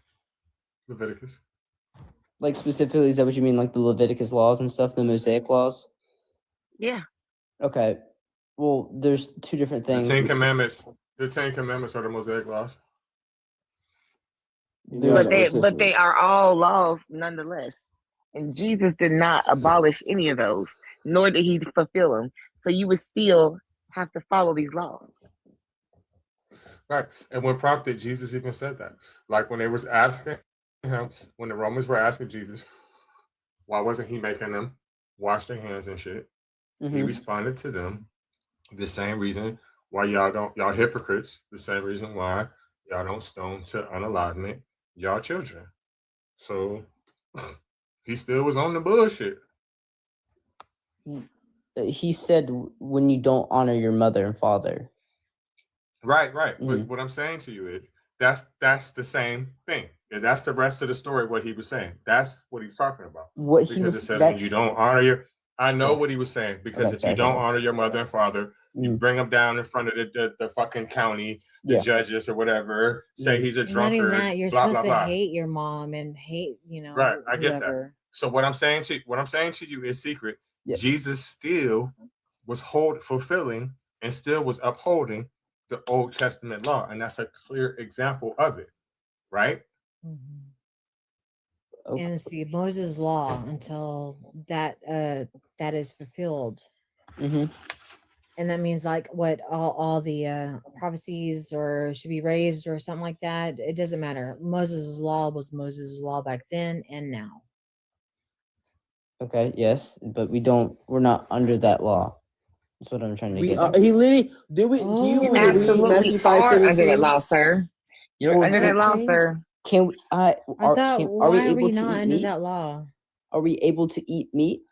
Like specifically, is that what you mean? Like the Leviticus laws and stuff, the Mosaic laws? Yeah. Okay. Well, there's two different The things. Ten Commandments. The Ten Commandments are the Mosaic laws. But they are all laws nonetheless. And Jesus did not abolish any of those, nor did he fulfill them. So you would still have to follow these laws. Right. And when prompted, Jesus even said that. Like when they was asking him, when the Romans were asking Jesus, why wasn't he making them wash their hands and shit? He responded to them the same reason why y'all hypocrites, the same reason why y'all don't stone to unalivenment y'all children. So he still was on the bullshit. He said when you don't honor your mother and father. Right. But what I'm saying to you is that's the same thing. And that's the rest of the story, what he was saying. That's what he's talking about. Because it says when you don't honor your I know what he was saying, because if you don't honor your mother and father, you bring them down in front of the fucking county, the judges or whatever, say he's a drunkard. Not even that. You're blah, supposed blah, to blah. hate your mom and hate, Right, I get that. whoever. So what I'm saying to you is secret. Jesus still was fulfilling and still was upholding the Old Testament law, and that's a clear example of it, right? And it's the Moses law until that is fulfilled. And that means like what all the prophecies or should be raised or something like that. It doesn't matter. Moses' law was Moses' law back then and now. Okay, yes, but we're not under that law. That's what I'm trying to get at. He literally did we do you believe Absolutely Matthew 5:17? are under that law, sir. You're under that law, sir. Can we I thought, are we why are able we to not eat under meat? that law? Are we able to eat meat?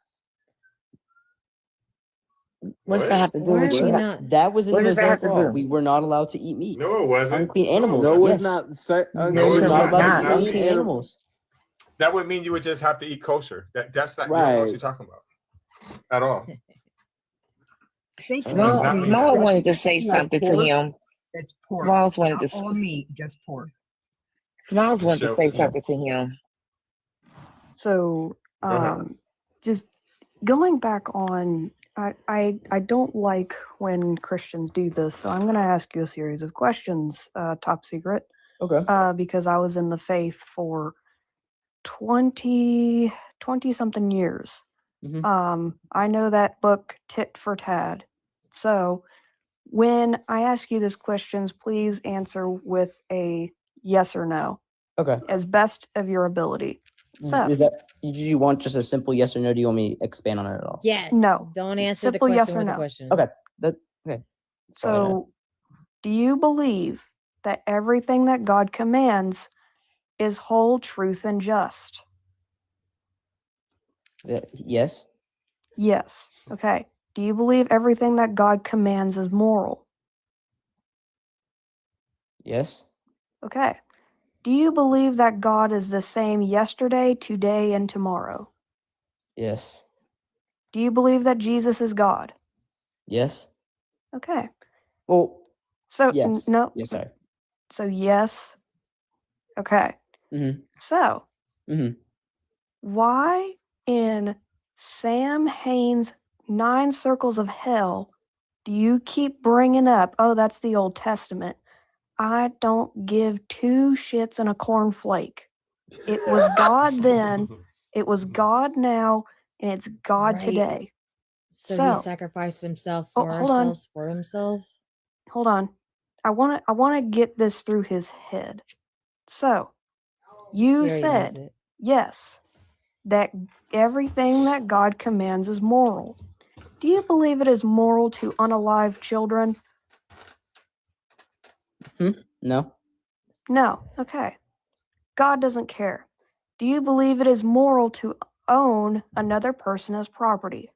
What's that have to do Why with are we you? not? That was in What the does that have Mosaic to law. do? We were not allowed to eat meat. No, it wasn't. Unclean animals. No, yes. it's not. Sir, No, We're it's not not. allowed It's to eat not. unclean animals. That would mean you would just have to eat kosher. That's not you don't know what you're talking about at all. Small wanted to say something to him. It's pork. Smalls wanted Not to all meat, just pork. Smalls wanted to say Michelle, something to him. So, ahead. just going back on, I don't like when Christians do this, so I'm going to ask you a series of questions, top secret. Okay. Because I was in the faith for 20 something years. I know that book tit for tat. So when I ask you these questions, please answer with a yes or no. Okay. As best of your ability. So Do you want just a simple yes or no? Do you want me to expand on it at all? Yes. No. Don't answer the Simple question yes or with no. a question. Okay. Okay. That's all I know. So do you believe that everything that God commands is whole, truth, and just? Yes. Yes. Okay. Do you believe everything that God commands is moral? Yes. Okay. Do you believe that God is the same yesterday, today, and tomorrow? Yes. Do you believe that Jesus is God? Yes. Okay. Well, So yes. no. Yes, sorry. So yes. Okay. So why in Sam Haines' 9 Circles of Hell do you keep bringing up, oh, that's the Old Testament, I don't give two shits and a cornflake. It was God then, it was God now, and it's God Right. today. So he sacrificed himself Oh, for hold on. ourselves, for himself. Hold on. I want to get this through his head. So, you He already knows said, it. yes, that everything that God commands is moral. Do you believe it is moral to unalive children? No. No. Okay. God doesn't care. Do you believe it is moral to own another person as property?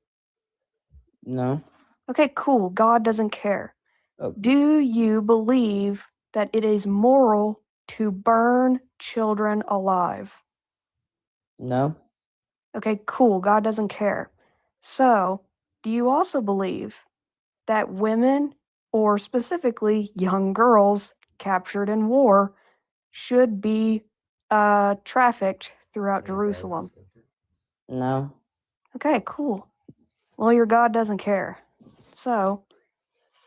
No. Okay, cool. God doesn't care. Oh. Do you believe that it is moral to burn children alive? No. Okay, cool. God doesn't care. So, do you also believe that women, or specifically young girls captured in war, should be trafficked throughout Jerusalem? No. Okay, cool. Well, your God doesn't care. So,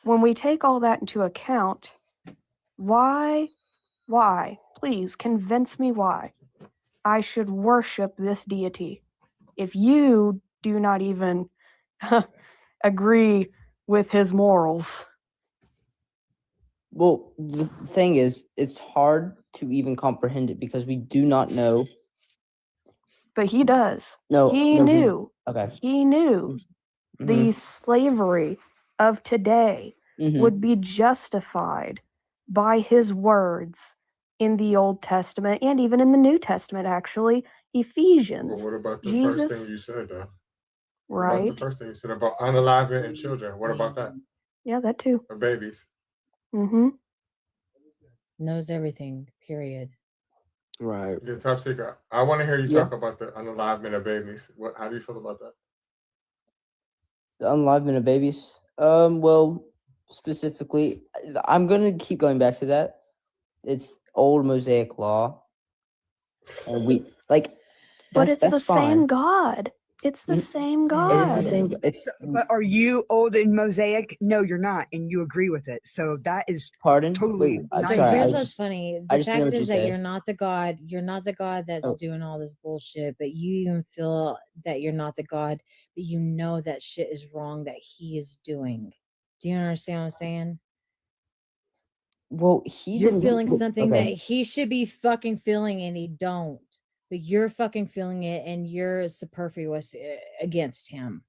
when we take all that into account, why, please convince me why I should worship this deity if you do not even agree with his morals. Well, the thing is, it's hard to even comprehend it because we do not know. But he does. No. He no, we- knew. Okay. He knew the Mhm. slavery of today Mhm. would be justified by his words in the Old Testament and even in the New Testament, actually. But Ephesians. what about the first thing Jesus, you said, though? What about right? the first thing you said about unaliving and children? What about that? Yeah, that too. Or babies? Mm-hmm. Knows everything, period. Right. The top secret. I want to hear you Yeah. talk about the unalivement of babies. How do you feel about that? The unalivement of babies. Well, specifically, I'm gonna keep going back to that. It's old Mosaic law, and we like. But it's the that's same fine. God. It's the Mm, same It God. is the same. It's But are you old in Mosaic? No, you're not, and you agree with it. So that is pardon. totally Wait, I'm not So sorry. here's I what's just funny. I The just didn't know fact what you is that said. you're not the God. You're not the God that's Oh. doing all this bullshit, but you even feel that you're not the God, but you know that shit is wrong that he is doing. Do you understand what I'm saying? Well, he You're didn't. feeling something Okay. that he should be fucking feeling and he don't. But you're fucking feeling it and you're superfluous against him.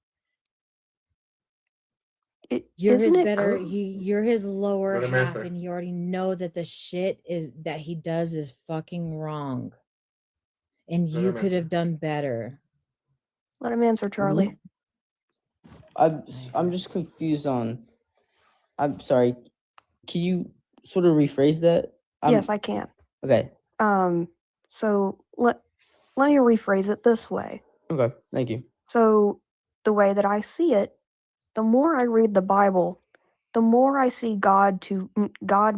You're his Isn't it better. cool? You're his lower Let him half, answer. and you already know that the shit is that he does is fucking wrong. And Let you him could answer. have done better. Let him answer, Charlie. I'm just confused on. I'm sorry. Can you sort of rephrase that? Yes, I can. Okay. So let me rephrase it this way. Okay. Thank you. So the way that I see it, the more I read the Bible, the more I see God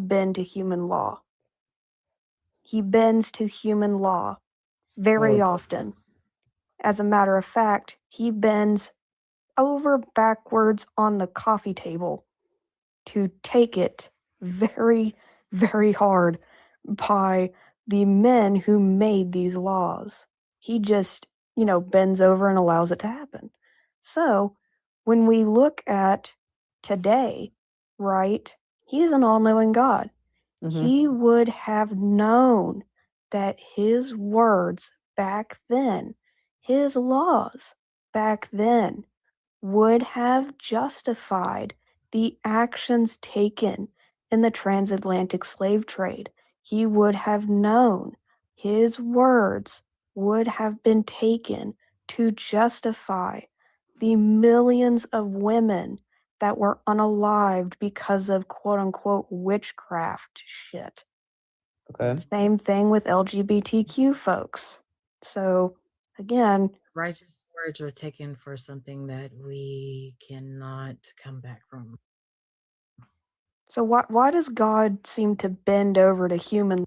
bend to human law. He bends to human law very often. As a matter of fact, he bends over backwards on the coffee table to take it very, very hard by the men who made these laws. He just, bends over and allows it to happen. So when we look at today, right, he's an all knowing God. He would have known that his words back then, his laws back then, would have justified the actions taken in the transatlantic slave trade. He would have known his words would have been taken to justify the millions of women that were unalived because of quote unquote witchcraft shit. Okay. Same thing with LGBTQ folks. So again, Righteous words were taken for something that we cannot come back from. so why does God seem to bend over to human?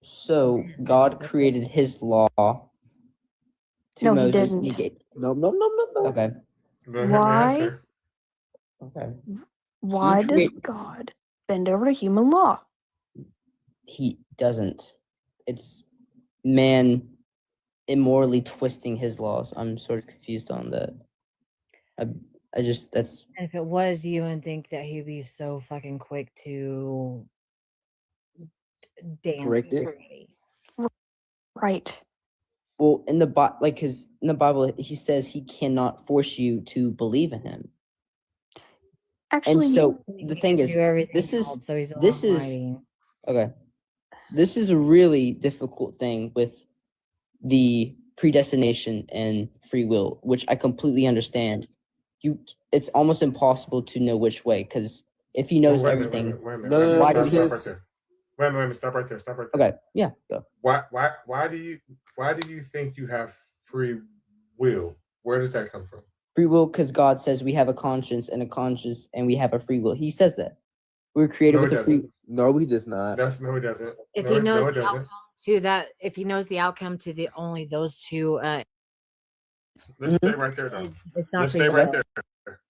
So God created his law to No, he Moses. didn't. No. Okay. Let him Why? answer. Okay. Why does create- God bend over to human law. He doesn't. It's man immorally twisting his laws. I'm sort of confused on that. I just that's And if it was, you would think that he'd be so fucking quick to damn Correct it. somebody. Right. well in the because in the Bible he says he cannot force you to believe in him. Actually, And so He the can thing do is, everything this is else, so he's this is almighty. okay. This is a really difficult thing with the predestination and free will, which I completely understand. It's almost impossible to know which way, because if he knows Wait a minute, everything, wait a minute. No, no, no, why this does he? Stop right there. Wait a minute, stop right there. Stop right there. Okay, yeah, go. Why do you think you have free will? Where does that come from? Free will, because God says we have a conscience, and we have a free will. He says that we're created No, with he a free. doesn't. No, he does not. No, he doesn't. If No, he knows no, it the doesn't. outcome to that, if he knows the outcome to the only those two, Let's stay right there, though. it's not Let's free stay right will. there.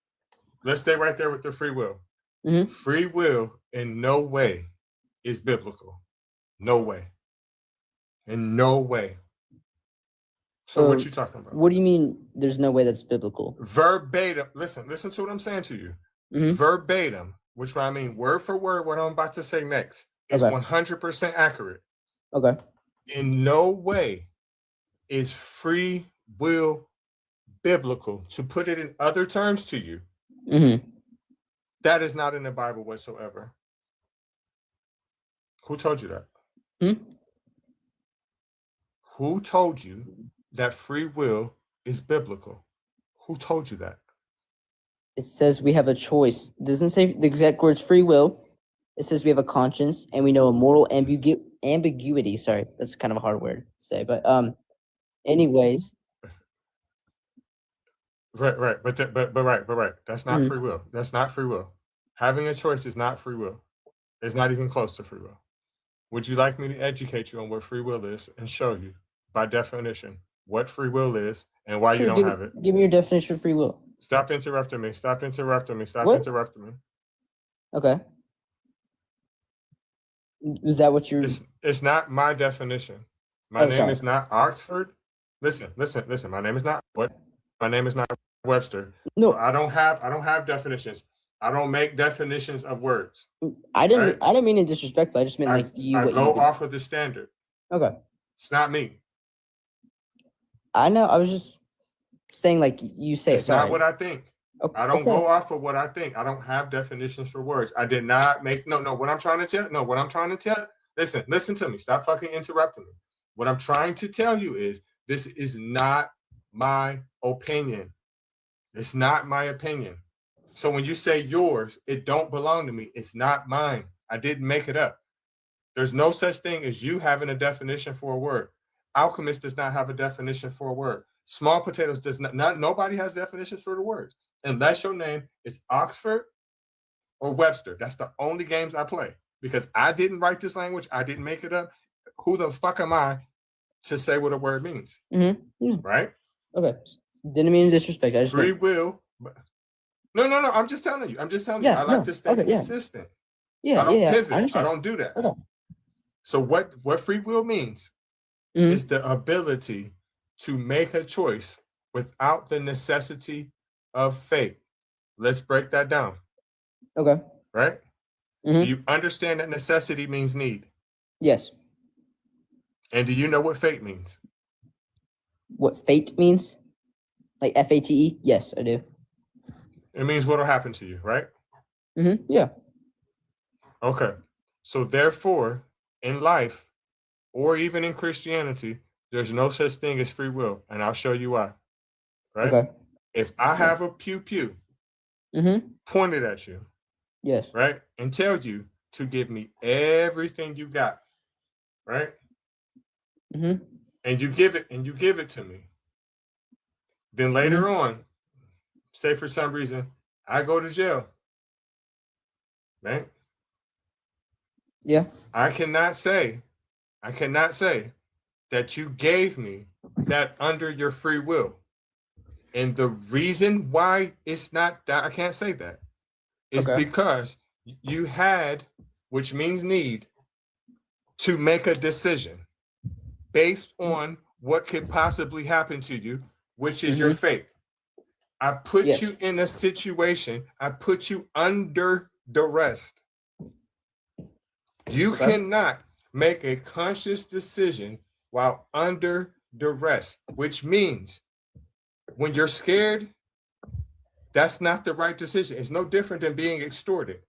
Let's stay right there with the free will. Mhm. Free will in no way is biblical. No way. In no way. So what you talking about? What do you mean? There's no way that's biblical. Verbatim. Listen to what I'm saying to you. Mhm. Verbatim, which I mean word for word, what I'm about to say next is Okay. 100% accurate. Okay. In no way is free will biblical. To put it in other terms to you, Mm-hmm. that is not in the Bible whatsoever. Who told you that? Who told you that free will is biblical? Who told you that? It says we have a choice. It doesn't say the exact words free will. It says we have a conscience and we know a moral ambiguity. Sorry, that's kind of a hard word to say, but anyways. Right. But right. That's not free will. That's not free will. Having a choice is not free will. It's not even close to free will. Would you like me to educate you on what free will is and show you, by definition, what free will is and why you don't have it? Give me your definition of free will. Stop interrupting me. Stop interrupting me. Stop What? interrupting me. Okay. Is that what you're? It's not my definition. My name sorry. is not Oxford. Listen. My name is not what? My name is not Webster. No. So I don't have definitions. I don't make definitions of words. I didn't mean it disrespectful. I just meant like you. I what go you do. off of the standard. Okay. It's not me. I know. I was just saying, like you say. It's sorry. not what I think. Okay. I don't go off of what I think. I don't have definitions for words. I did not make no. What I'm trying to tell. Listen to me. Stop fucking interrupting me. What I'm trying to tell you is this is not my opinion. It's not my opinion. So when you say yours, it don't belong to me. It's not mine. I didn't make it up. There's no such thing as you having a definition for a word. Alchemist does not have a definition for a word. Small potatoes does not nobody has definitions for the words. Unless your name is Oxford or Webster. That's the only games I play. Because I didn't write this language. I didn't make it up. Who the fuck am I to say what a word means? Mm-hmm. Right? Okay. Didn't mean to disrespect. I just free will. No. I'm just telling you. you. I like to stay consistent. Yeah. I don't pivot. I I don't do that. Okay. So what free will means is the ability to make a choice without the necessity of fate. Let's break that down. Okay. Right? Do you understand that necessity means need? Yes. And do you know what fate means? What fate means? Like FATE? Yes, I do. It means what'll happen to you, right? Yeah. Okay. So therefore, in life, or even in Christianity, there's no such thing as free will. And I'll show you why. Right? Okay. If I have a pew pointed at you, yes, right, and tell you to give me everything you got, right? And you give it to me. Then later on, say for some reason, I go to jail. Right? Yeah. I cannot say that you gave me that under your free will. And the reason why it's not that I can't say that is because you had, which means need, to make a decision based on what could possibly happen to you, which is your fate. I put Yes. you in a situation, I put you under duress. You Okay. cannot make a conscious decision while under duress, which means when you're scared, that's not the right decision. It's no different than being extorted,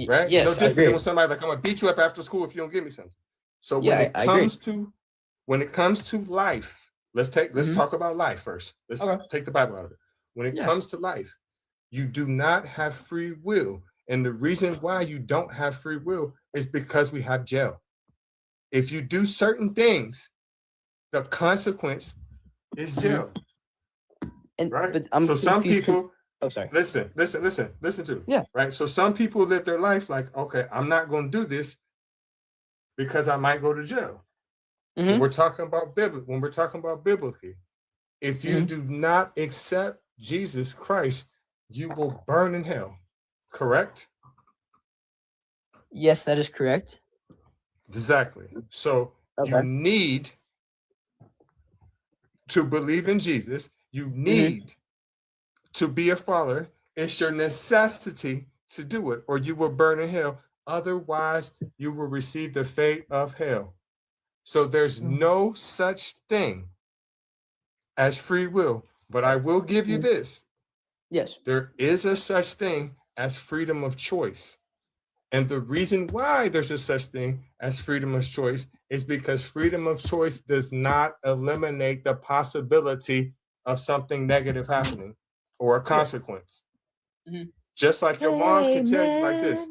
right? Yes, no I different agree. than when somebody like, I'm gonna beat you up after school if you don't give me something. So Yeah, I agree. when it comes to life, let's Mhm. talk about life first. Let's Okay. take the Bible out of it. When it Yeah. comes to life, you do not have free will. And the reason why you don't have free will is because we have jail. If you do certain things, the consequence is jail. And Right? but I'm So some confused. people Oh, sorry. listen to me. Yeah. Right. So some people live their life like, okay, I'm not going to do this because I might go to jail. When Mhm. we're talking about biblically, if you Mhm. do not accept Jesus Christ, you will burn in hell. Correct? Yes, that is correct. Exactly. So you Okay. need to believe in Jesus. You need to be a follower. It's your necessity to do it, or you will burn in hell. Otherwise, you will receive the fate of hell. So there's no such thing as free will. But I will give you this. Yes. There is a such thing as freedom of choice. And the reason why there's a such thing as freedom of choice is because freedom of choice does not eliminate the possibility of something negative happening or a consequence. Mhm. Just like your mom can tell you like this,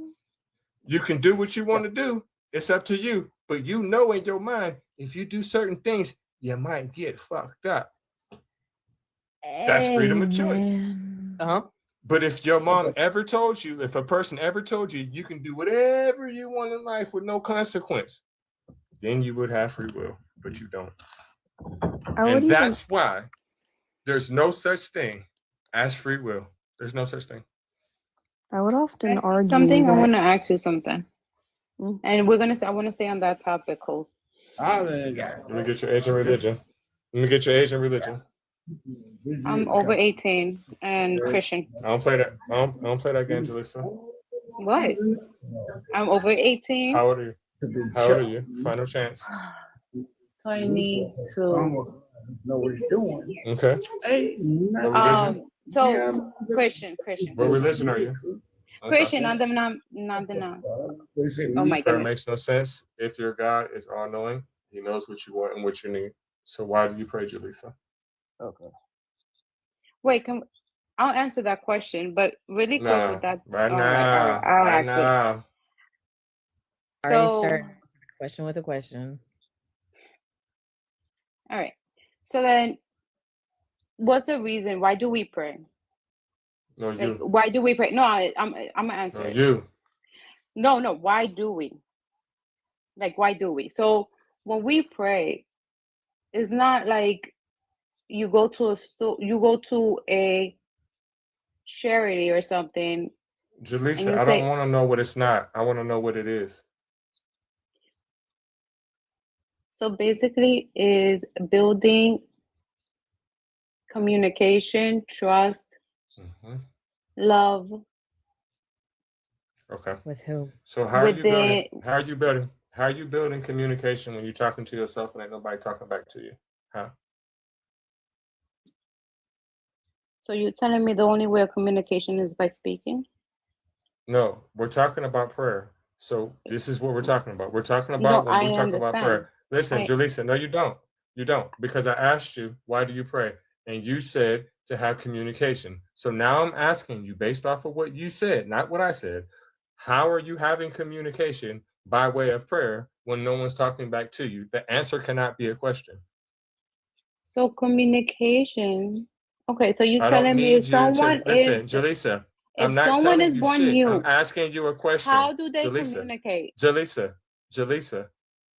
you can do what you want to do. It's up to you. But you know in your mind, if you do certain things, you might get fucked up. That's freedom of choice. Uh-huh. But if your mom ever told you, if a person ever told you, you can do whatever you want in life with no consequence, then you would have free will, but you don't. And that's why there's no such thing as free will. There's no such thing. I would often argue Something I that. want to ask you something, and I want to stay on that topic, host. Let me get your age and religion. I'm over 18 and Christian. I don't play that. I don't play that game, Jalissa. What? I'm over 18. How old are you? Final chance. 22. Know what he's doing. Okay. So Christian. What religion are you? Christian, not the non. Oh my Prayer goodness. makes no sense. If your God is all knowing, he knows what you want and what you need. So why do you pray, Jalissa? Okay. Wait, I'll answer that question, but really quick No, with that. right all now. I'll Right ask it. now. Already So, started question with a question. all right. So then, what's the reason? Why do we pray? No, Like, you. why do we pray? No, I'm gonna answer No, it. you. No. Why do we? Like, why do we? So when we pray, it's not like you go to a charity or something, and Jalissa, you I don't say, want to know what it's not. I want to know what it is. so basically is building communication, trust, love. Okay. With who? So how are With you building? How are you building communication when you're talking to yourself and ain't nobody talking back to you? Huh? So you're telling me the only way of communication is by speaking? No, we're talking about prayer. So this is what we're talking about. We're talking No, about when I we talk about understand. prayer. Listen, I- Jalissa, no, you don't. You don't. Because I asked you, why do you pray? And you said to have communication. So now I'm asking you, based off of what you said, not what I said, how are you having communication by way of prayer when no one's talking back to you? The answer cannot be a question. So communication. Okay, so you're I don't telling me need if you someone to listen, Jalissa. I'm if not someone telling is you born shit. new, I'm asking you a question. how do they Jalissa, communicate? Jalissa,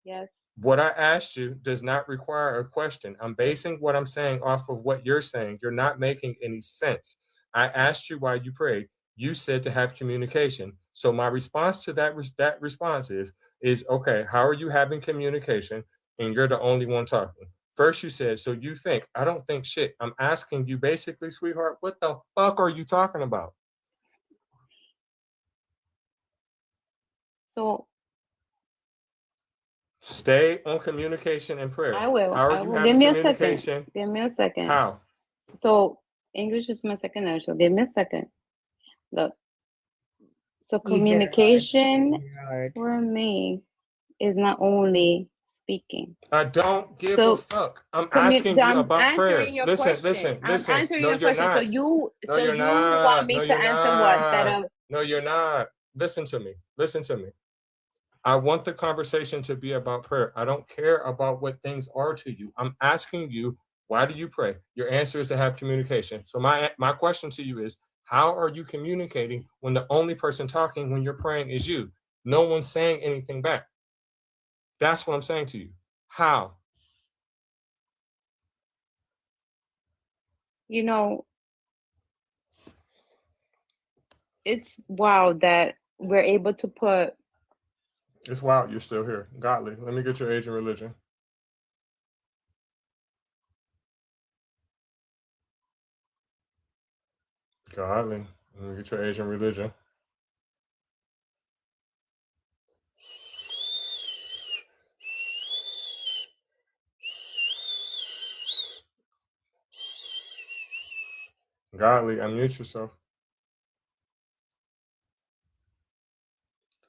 Yes. what I asked you does not require a question. I'm basing what I'm saying off of what you're saying. You're not making any sense. I asked you why you prayed. You said to have communication. So my response to that response is okay, how are you having communication and you're the only one talking? First you said, so you think. I don't think shit. I'm asking you basically, sweetheart, what the fuck are you talking about? So stay on communication and prayer. I will. How are I you will. having Give me a communication? second. Give me a second. How? So English is my second language. So give me a second. Look. So communication for me is not only speaking. I don't give a fuck. I'm asking you about prayer. Listen. I'm answering No, your you're question. not. So you No, you're want not. me No, to you're answer what? That not. No, you're not. Listen to me. Listen to me. I want the conversation to be about prayer. I don't care about what things are to you. I'm asking you, why do you pray? Your answer is to have communication. So my question to you is, how are you communicating when the only person talking when you're praying is you? No one's saying anything back. That's what I'm saying to you. How? You know, it's wild that we're able to put. It's wild you're still here. Godly. Let me get your age and religion. Godly. Let me get your age and religion. Godly, unmute yourself.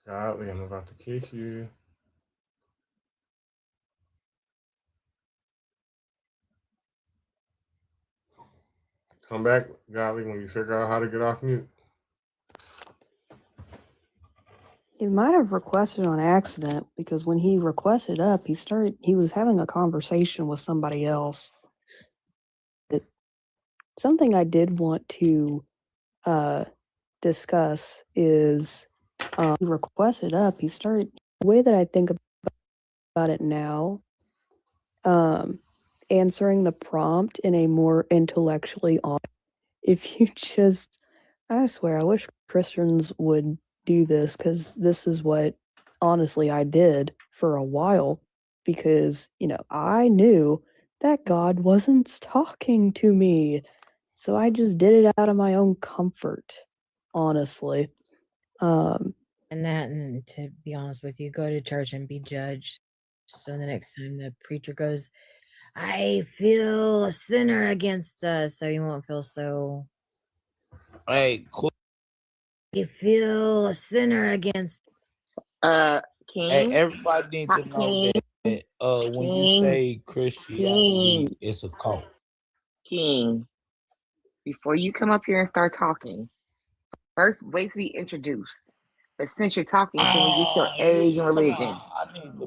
Godly, I'm about to kick you. Come back, Godly, when you figure out how to get off mute. He might have requested on accident because when he requested up, he was having a conversation with somebody else. Something I did want to discuss is he requested up. The way that I think about it now, answering the prompt in a more intellectually honest. If you just, I swear, I wish Christians would do this because this is what honestly I did for a while because, I knew that God wasn't talking to me. So I just did it out of my own comfort, honestly. And to be honest with you, go to church and be judged. So the next time the preacher goes, I feel a sinner against us, so you won't feel so. Hey, cool. You feel a sinner against. King. Hey, everybody needs to know that when you say Christianity, it's a cult. King, before you come up here and start talking, first wait to be introduced. But since you're talking, can we get your age and religion?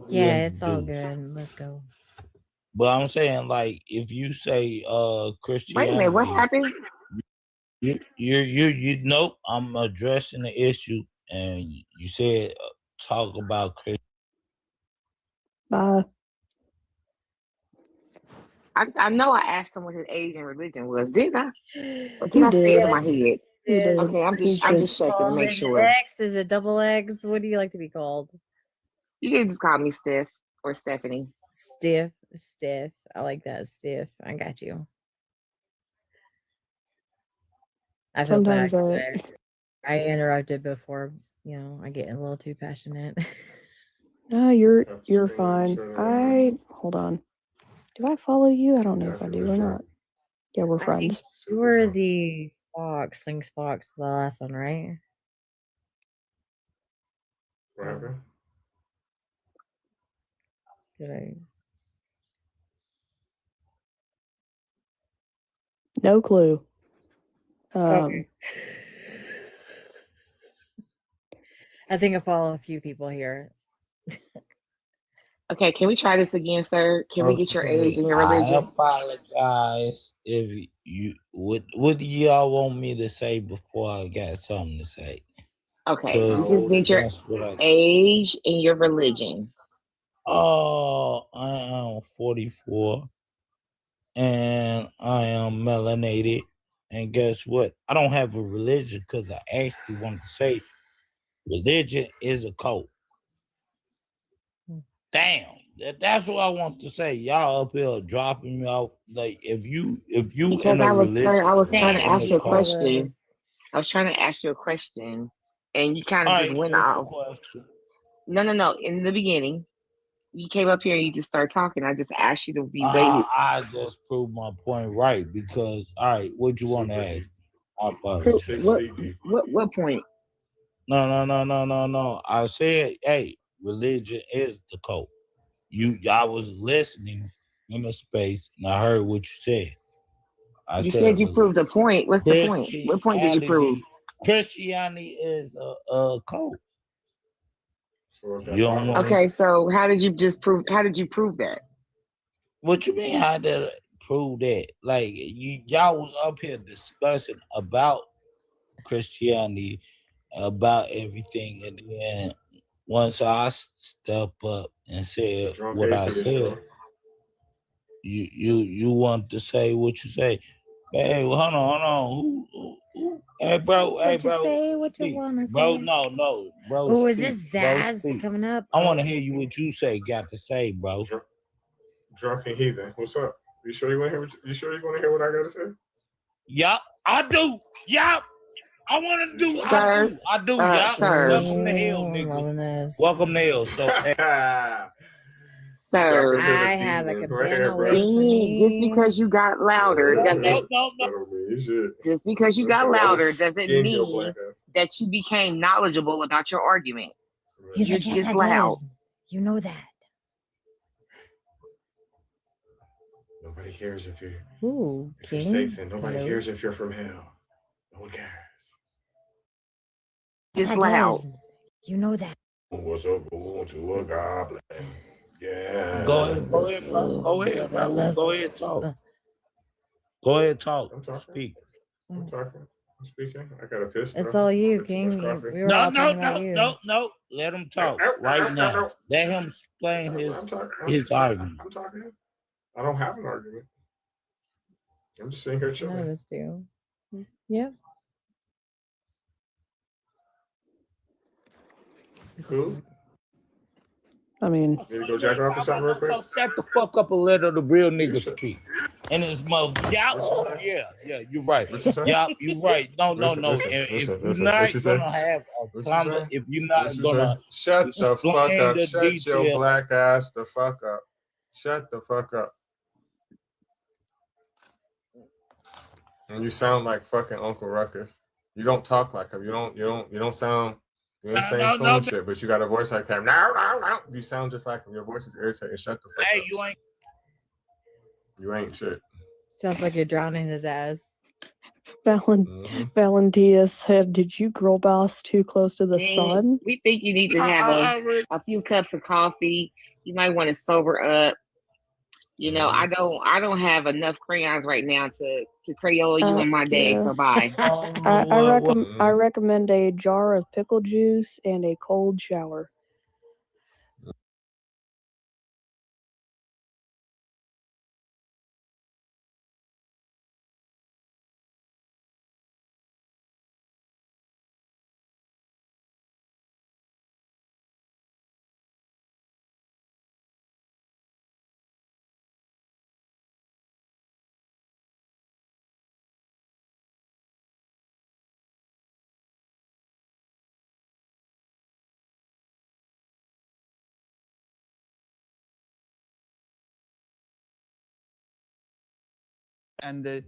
Yeah, it's all good. Let's go. But I'm saying, like, if you say Christianity, Wait a minute, what happened? You know, I'm addressing the issue, and you said talk about Christianity. I know I asked him what his age and religion was, didn't I? Or did He I say it did. in my head? He did. Okay, I'm just checking to make sure. X, is it double X? What do you like to be called? You can just call me Steph or Stephanie. Stiff. I like that. Stiff. I got you. I feel bad. I interrupted before. I get a little too passionate. No, you're fine. Hold on. Do I follow you? I don't know if I do or not. Yeah, we're friends. You were the Fox, Things Fox, the last one, right? What happened? Did I? No clue. Okay. I think I follow a few people here. Okay, can we try this again, sir? Can we get your age and your religion? I apologize if you what do y'all want me to say before I got something to say? Okay, we just need your age and your religion. Oh, I am 44 and I am melanated. And guess what? I don't have a religion because I actually wanted to say Religion is a cult. Damn, that's what I want to say. Y'all up here dropping me off. Like if you Because in a I was religion trying to in ask a you a cult. question. I was trying to ask you a question, and you kind All of right, just went what's the off. question? No. In the beginning, you came up here and you just started talking. I just asked you to be waited. I just proved my point right because all right, what you want to ask? What point? No. I said, hey, religion is the cult. I was listening in a space and I heard what you said. You said you proved a point. What's the point? What point did you prove? Christianity is a cult. You don't want Okay, so how did you prove that? What you mean? How did I prove that? Like y'all was up here discussing about Christianity, about everything, and then once I step up and said what I said, you want to say what you say. Hey, well, hold on. Who? Hey, bro. Say what you want to say. Bro, no, bro. Oh, is this speak, bro, Zaz speak. coming up? I want to hear you what you got to say, bro. Drunken heathen. What's up? You sure you want to hear what I got to say? Yup, I do. Yup. I want to do. Sir, I do. Yup. sir. Welcome to hell, nigga. Welcome to hell. So, Sir, I have a cabana waiting for me. just because you got louder doesn't No. just because you got louder doesn't Skin your mean black ass. that you became knowledgeable about your argument. He's You're like, yes, just I loud. did. You know that. Nobody cares if you're King. Satan. Nobody Hello. cares if you're from hell. No one cares. Just Yes, I loud. did. You know that. What's up going to a goblin? Yeah. go ahead, bro. Go ahead, talk. Go ahead, talk. I'm talking. Speak. I'm talking. I'm speaking. I got a piss. It's all you, King. We were all talking about you. No. Let him talk right now. Let him explain his argument. I'm talking. I don't have an argument. I'm just sitting here I chilling. know this too. Yeah. Cool. I mean, Need to go jack off or something real quick? So shut the fuck up and let the real niggas speak. And it's mother. Yeah, you're right. Yeah, you're right. No. If you're not gonna have a comment, if you're not gonna shut the fuck up. the Shut your detail. black ass the fuck up. Shut the fuck up. And you sound like fucking Uncle Ruckus. You don't talk like him. You don't sound. You ain't saying cool shit, but you got a voice like him. No. You sound just like him. Your voice is irritating. Shut the fuck up. Hey, You ain't shit. Sounds like you're drowning his ass. Valentia said, "Did you girl boss too close to the sun?" We think you need to have a few cups of coffee. You might want to sober up. You know, I don't have enough crayons right now to Crayola you in my day. Yeah. So bye. I recommend a jar of pickle juice and a cold shower. And the